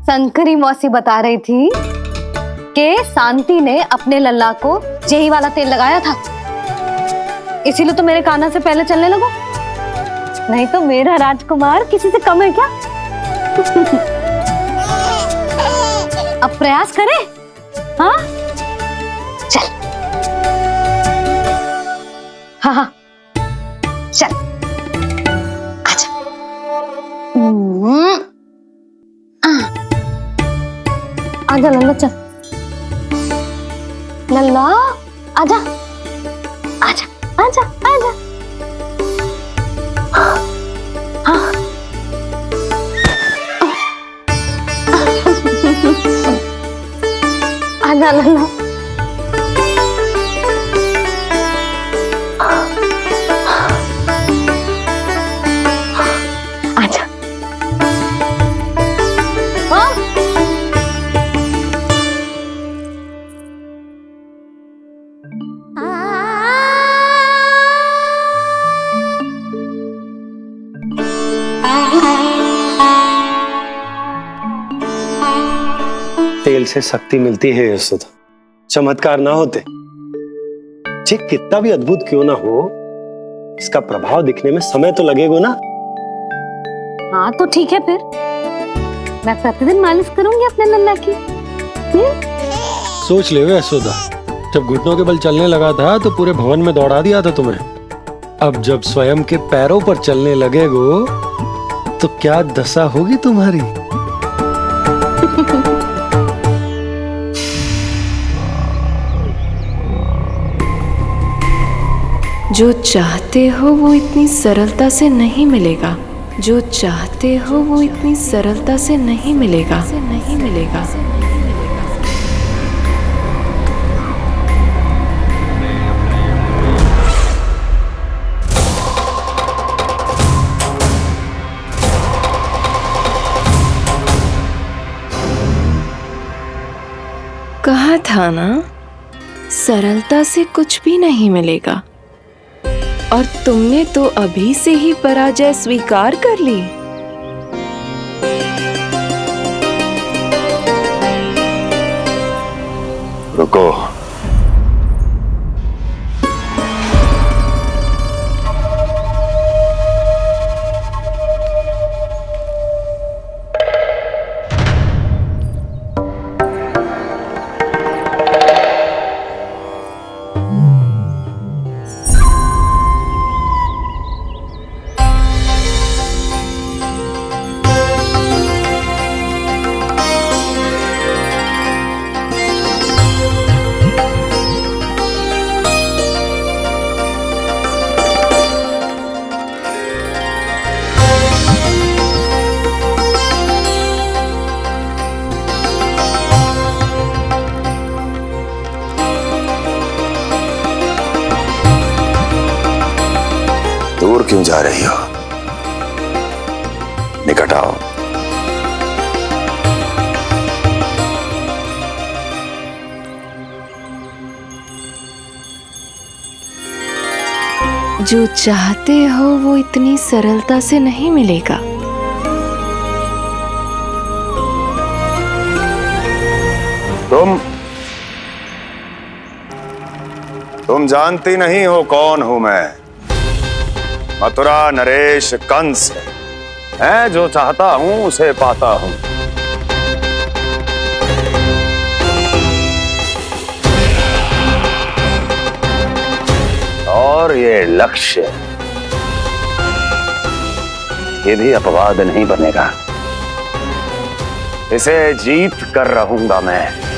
S8: शंकरी मौसी बता रही थी कि शांति ने अपने लल्ला को यही वाला तेल लगाया था, इसीलिए तो मेरे कान्हा से पहले चलने लगो। नहीं तो मेरा राजकुमार किसी से कम है क्या? अब प्रयास करे। हाँ चल, हाँ चल आजा। आजा लल्ला चल। लल्ला आजा आजा आजा आजा। हाँ आजा लल्ला। आजा।
S13: तेल से शक्ति मिलती है यशोदा, चमत्कार ना होते। जे कितना भी अद्भुत क्यों ना हो, इसका प्रभाव दिखने में समय तो लगेगा ना।
S8: हाँ तो ठीक है, फिर मैं प्रतिदिन मालिश करूंगी अपने लल्ला की।
S13: सोच ले यशोदा, जब घुटनों के बल चलने लगा था तो पूरे भवन में दौड़ा दिया था तुम्हें। अब जब स्वयं के पैरों पर चलने लगेगो तो क्या दशा होगी तुम्हारी।
S10: जो चाहते हो वो इतनी सरलता से नहीं मिलेगा। जो चाहते हो वो इतनी सरलता से नहीं मिलेगा। नहीं मिलेगा। कहा था ना, सरलता से कुछ भी नहीं मिलेगा। और तुमने तो अभी से ही पराजय स्वीकार कर ली।
S2: रुको। क्यों जा रही हो? निकट आओ।
S10: जो चाहते हो वो इतनी सरलता से नहीं मिलेगा।
S2: तुम जानती नहीं हो कौन हूं मैं। मथुरा नरेश कंस है, जो चाहता हूं उसे पाता हूं। और ये लक्ष्य, ये भी अपवाद नहीं बनेगा। इसे जीत कर रहूंगा मैं।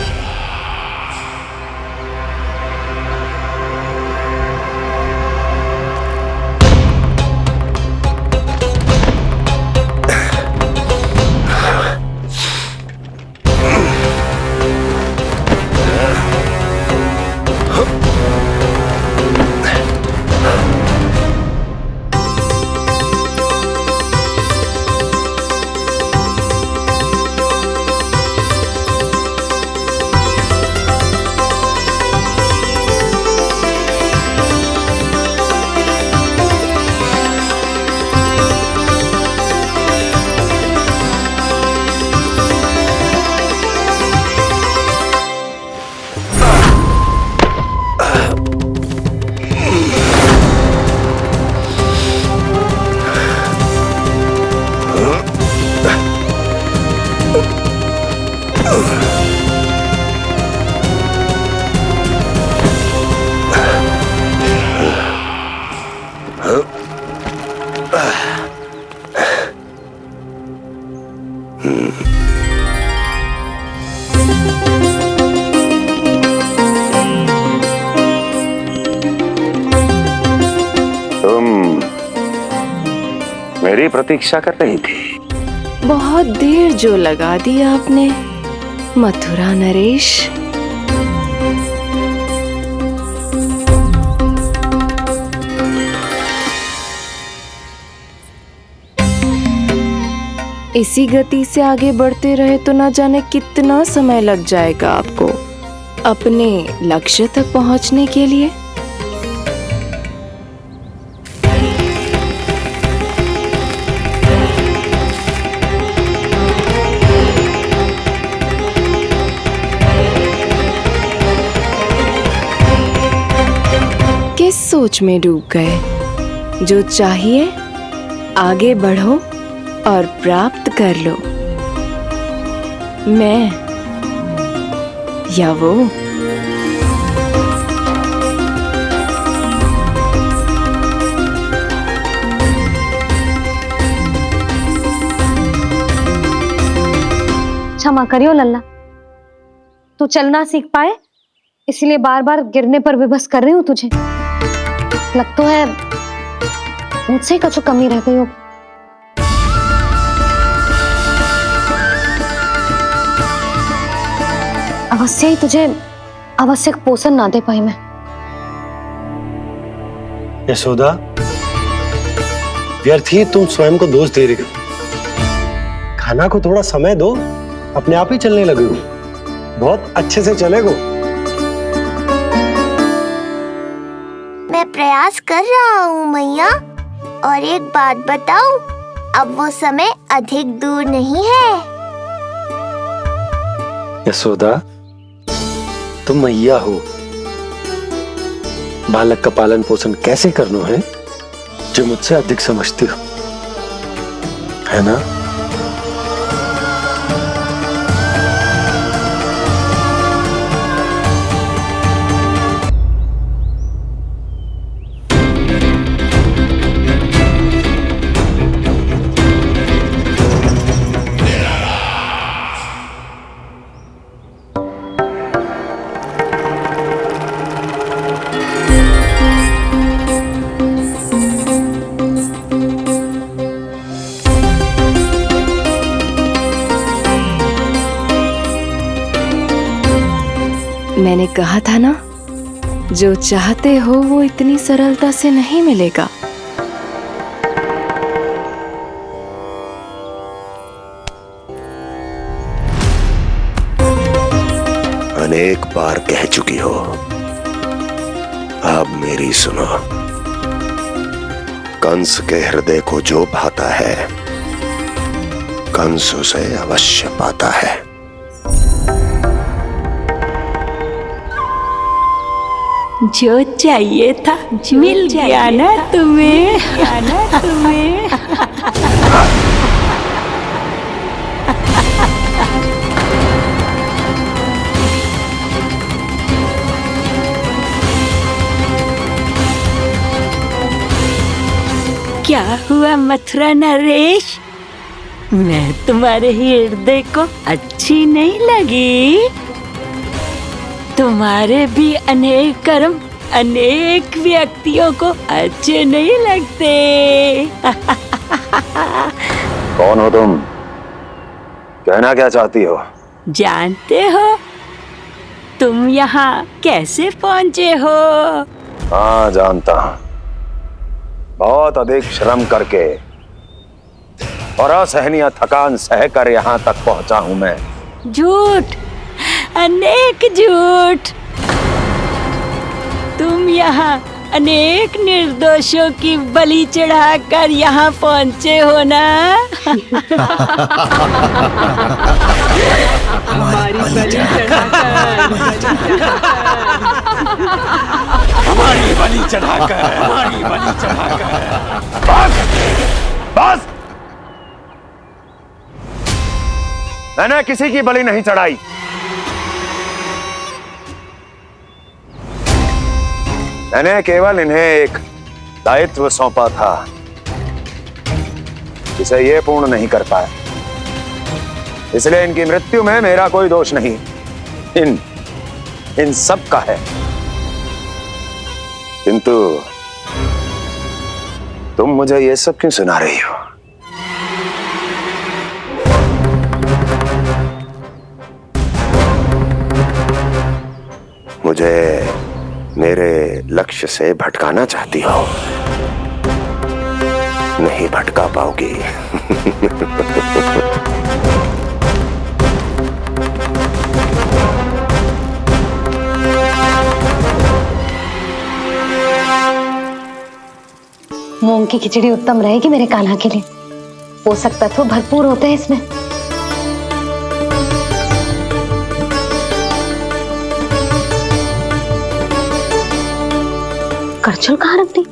S2: मेरी प्रतीक्षा कर रही थी।
S10: बहुत देर जो लगा दी आपने मथुरा नरेश। इसी गति से आगे बढ़ते रहे तो ना जाने कितना समय लग जाएगा आपको अपने लक्ष्य तक पहुंचने के लिए। किस सोच में डूब गए? जो चाहिए आगे बढ़ो और प्राप्त कर लो। मैं या वो?
S8: क्षमा करियो लल्ला, तू चलना सीख पाए इसलिए बार बार गिरने पर विवश कर रही हूँ तुझे। लगता है मुझसे कुछ कमी रह गई हो। अवश्य ही तुझे आवश्यक पोषण ना दे पाई मैं।
S13: यशोदा, व्यर्थ ही तुम स्वयं को दोष दे रही हो। खाना को थोड़ा समय दो, अपने आप ही चलने लगेगो। बहुत अच्छे से चलेगो।
S6: मैं प्रयास कर रहा हूँ मैया। और एक बात बताऊं, अब वो समय अधिक दूर नहीं है।
S13: यशोदा, तुम मैया हो। बालक का पालन पोषण कैसे करना है जो मुझसे अधिक समझती हो, है ना?
S10: मैंने कहा था ना, जो चाहते हो वो इतनी सरलता से नहीं मिलेगा।
S2: अनेक बार कह चुकी हो, अब मेरी सुनो। कंस के हृदय को जो भाता है, कंस उसे अवश्य पाता है।
S5: जो चाहिए था मिल गया ना तुम्हें। क्या हुआ मथुरा नरेश, मैं तुम्हारे हृदय को अच्छी नहीं लगी? तुम्हारे भी अनेक कर्म अनेक व्यक्तियों को अच्छे नहीं लगते।
S7: कौन हो तुम? कहना क्या चाहती हो?
S5: जानते हो तुम यहाँ कैसे पहुँचे हो?
S7: हाँ जानता हूँ। बहुत अधिक श्रम करके और असहनीय थकान सहकर यहाँ तक पहुँचा हूँ मैं।
S5: झूठ, अनेक झूठ। तुम यहाँ अनेक निर्दोषों की बलि चढ़ाकर यहाँ पहुँचे हो ना?
S19: हमारी बलि चढ़ाकर,
S2: हमारी बलि चढ़ाकर। बस, मैंने किसी की बलि नहीं चढ़ाई। मैंने केवल इन्हें एक दायित्व सौंपा था जिसे ये पूर्ण नहीं कर पाए, इसलिए इनकी मृत्यु में मेरा कोई दोष नहीं, इन सब का है। किंतु तुम मुझे ये सब क्यों सुना रही हो? मुझे मेरे लक्ष्य से भटकाना चाहती हो? नहीं भटका पाओगी।
S8: मूंग की खिचड़ी उत्तम रहेगी मेरे कान्हा के लिए। पोषक तत्व भरपूर होते हैं इसमें। करछुल कहाँ रख दी?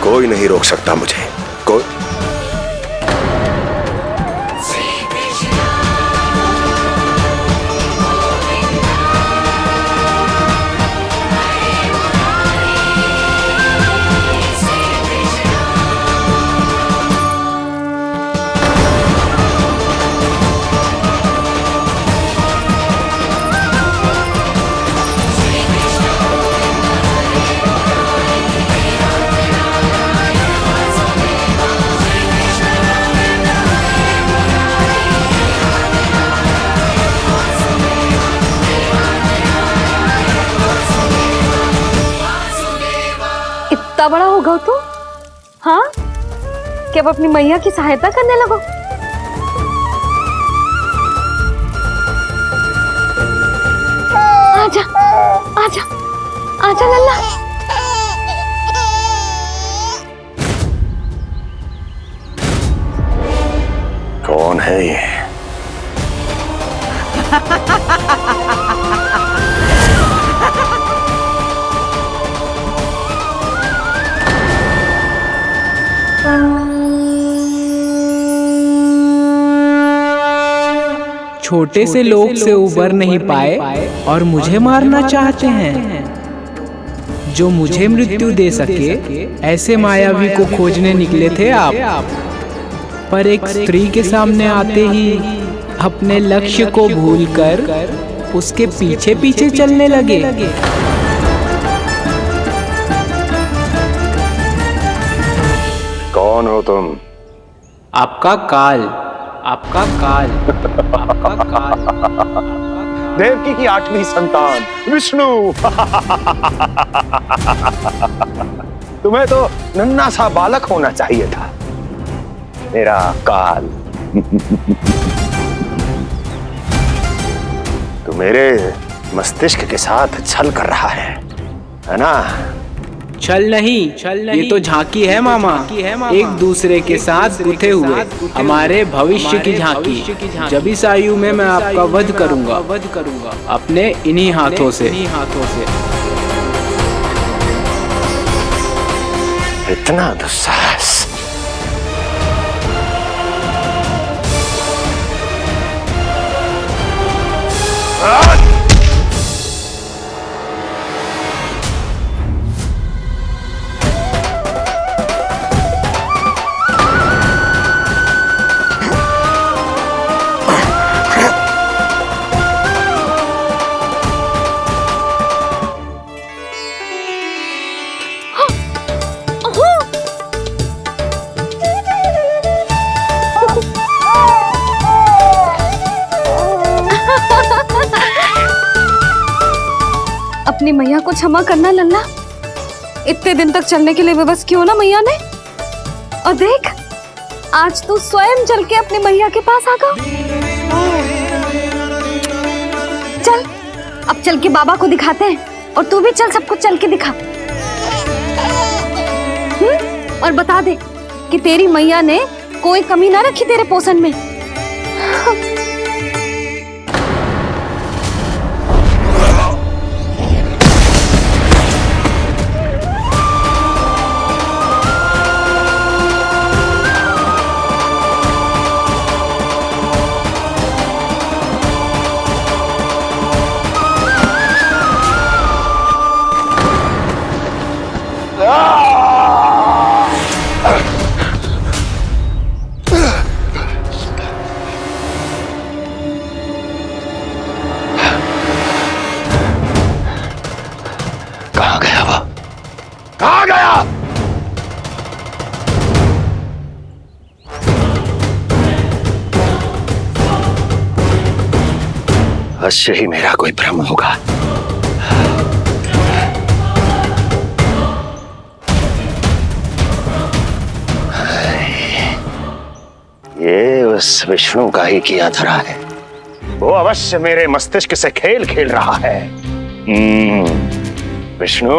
S2: कोई नहीं रोक सकता मुझे, कोई।
S8: इतना बड़ा हो गया तो हाँ, कि अब अपनी मैया की सहायता करने लगो। आजा, आजा, आजा लल्ला।
S2: कौन है ये?
S18: छोटे से लोग से उबर नहीं पाए और मुझे मारना चाहते हैं। जो मुझे मृत्यु दे सके ऐसे मायावी को खोजने निकले थे आप, पर एक स्त्री के सामने आते ही अपने लक्ष्य को भूलकर उसके पीछे पीछे चलने लगे।
S2: कौन हो तुम?
S18: आपका काल, आपका काल, आपका काल।
S2: देवकी की 8वीं संतान विष्णु। तुम्हें तो नन्हा सा बालक होना चाहिए था, मेरा काल। तू मेरे मस्तिष्क के साथ छल कर रहा है ना?
S18: छल नहीं, ये तो झांकी है मामा। एक दूसरे के साथ गुथे हुए हमारे भविष्य की झांकी। जब इस आयु में मैं आपका वध करूंगा अपने इन्हीं हाथों से।
S2: इतना दुस्साहस!
S8: अपनी मैया को क्षमा करना लल्ला। इतने दिन तक चलने के लिए विवश क्यों ना मैया ने। और देख, आज तू स्वयं चल के अपनी मैया के पास आ गया। चल, अब चल के बाबा को दिखाते हैं। और तू भी चल, सबको चल के दिखा। और बता दे कि तेरी मैया ने कोई कमी ना रखी तेरे पोषण में।
S2: कहाँ गया वो? कहाँ गया? अवश्य ही मेरा कोई भ्रम होगा। ये उस विष्णु का ही किया धरा है। वो अवश्य मेरे मस्तिष्क से खेल खेल रहा है। विष्णु,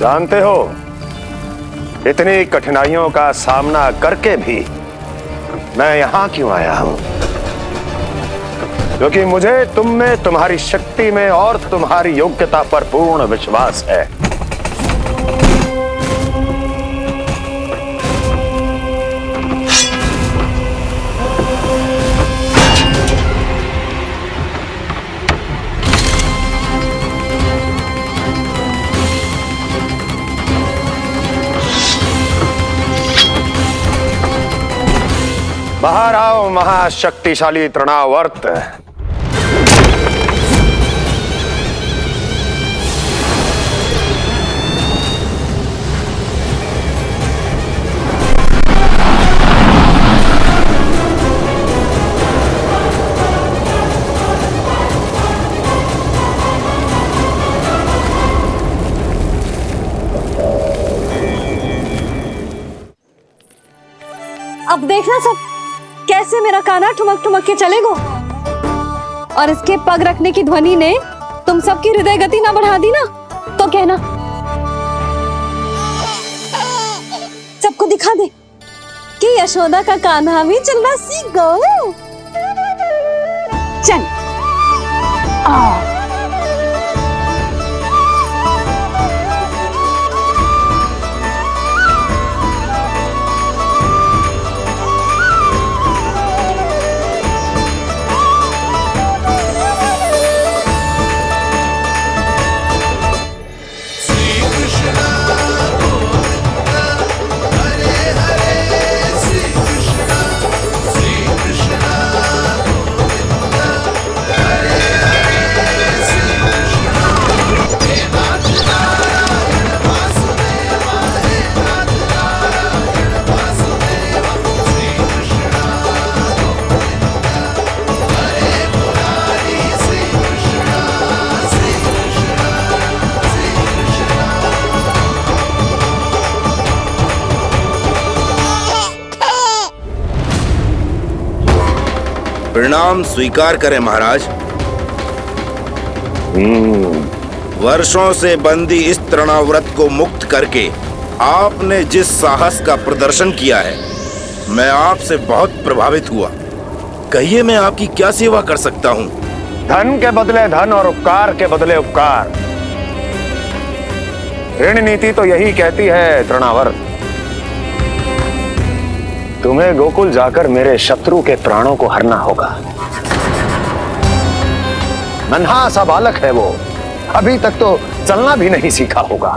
S2: जानते हो, इतनी कठिनाइयों का सामना करके भी मैं यहां क्यों आया हूं? क्योंकि मुझे तुम में, तुम्हारी शक्ति में और तुम्हारी योग्यता पर पूर्ण विश्वास है। बाहर आओ महाशक्तिशाली तृणावर्त।
S8: अब देखना सब कैसे मेरा कान्हा ठुमक ठुमक के चलेगा। और इसके पग रखने की ध्वनि ने तुम सबकी हृदय गति ना बढ़ा दी ना, तो कहना। सबको दिखा दे कि यशोदा का कान्हा भी चलना सीख गो। चल
S1: प्रणाम स्वीकार करें महाराज। वर्षों से बंदी इस तृणाव्रत को मुक्त करके आपने जिस साहस का प्रदर्शन किया है, मैं आपसे बहुत प्रभावित हुआ। कहिए मैं आपकी क्या सेवा कर सकता हूँ?
S2: धन के बदले धन और उपकार के बदले उपकार, ऋण नीति तो यही कहती है तृणावर्त। तुम्हें गोकुल जाकर मेरे शत्रु के प्राणों को हरना होगा। नन्हा सा बालक है वो, अभी तक तो चलना भी नहीं सीखा होगा।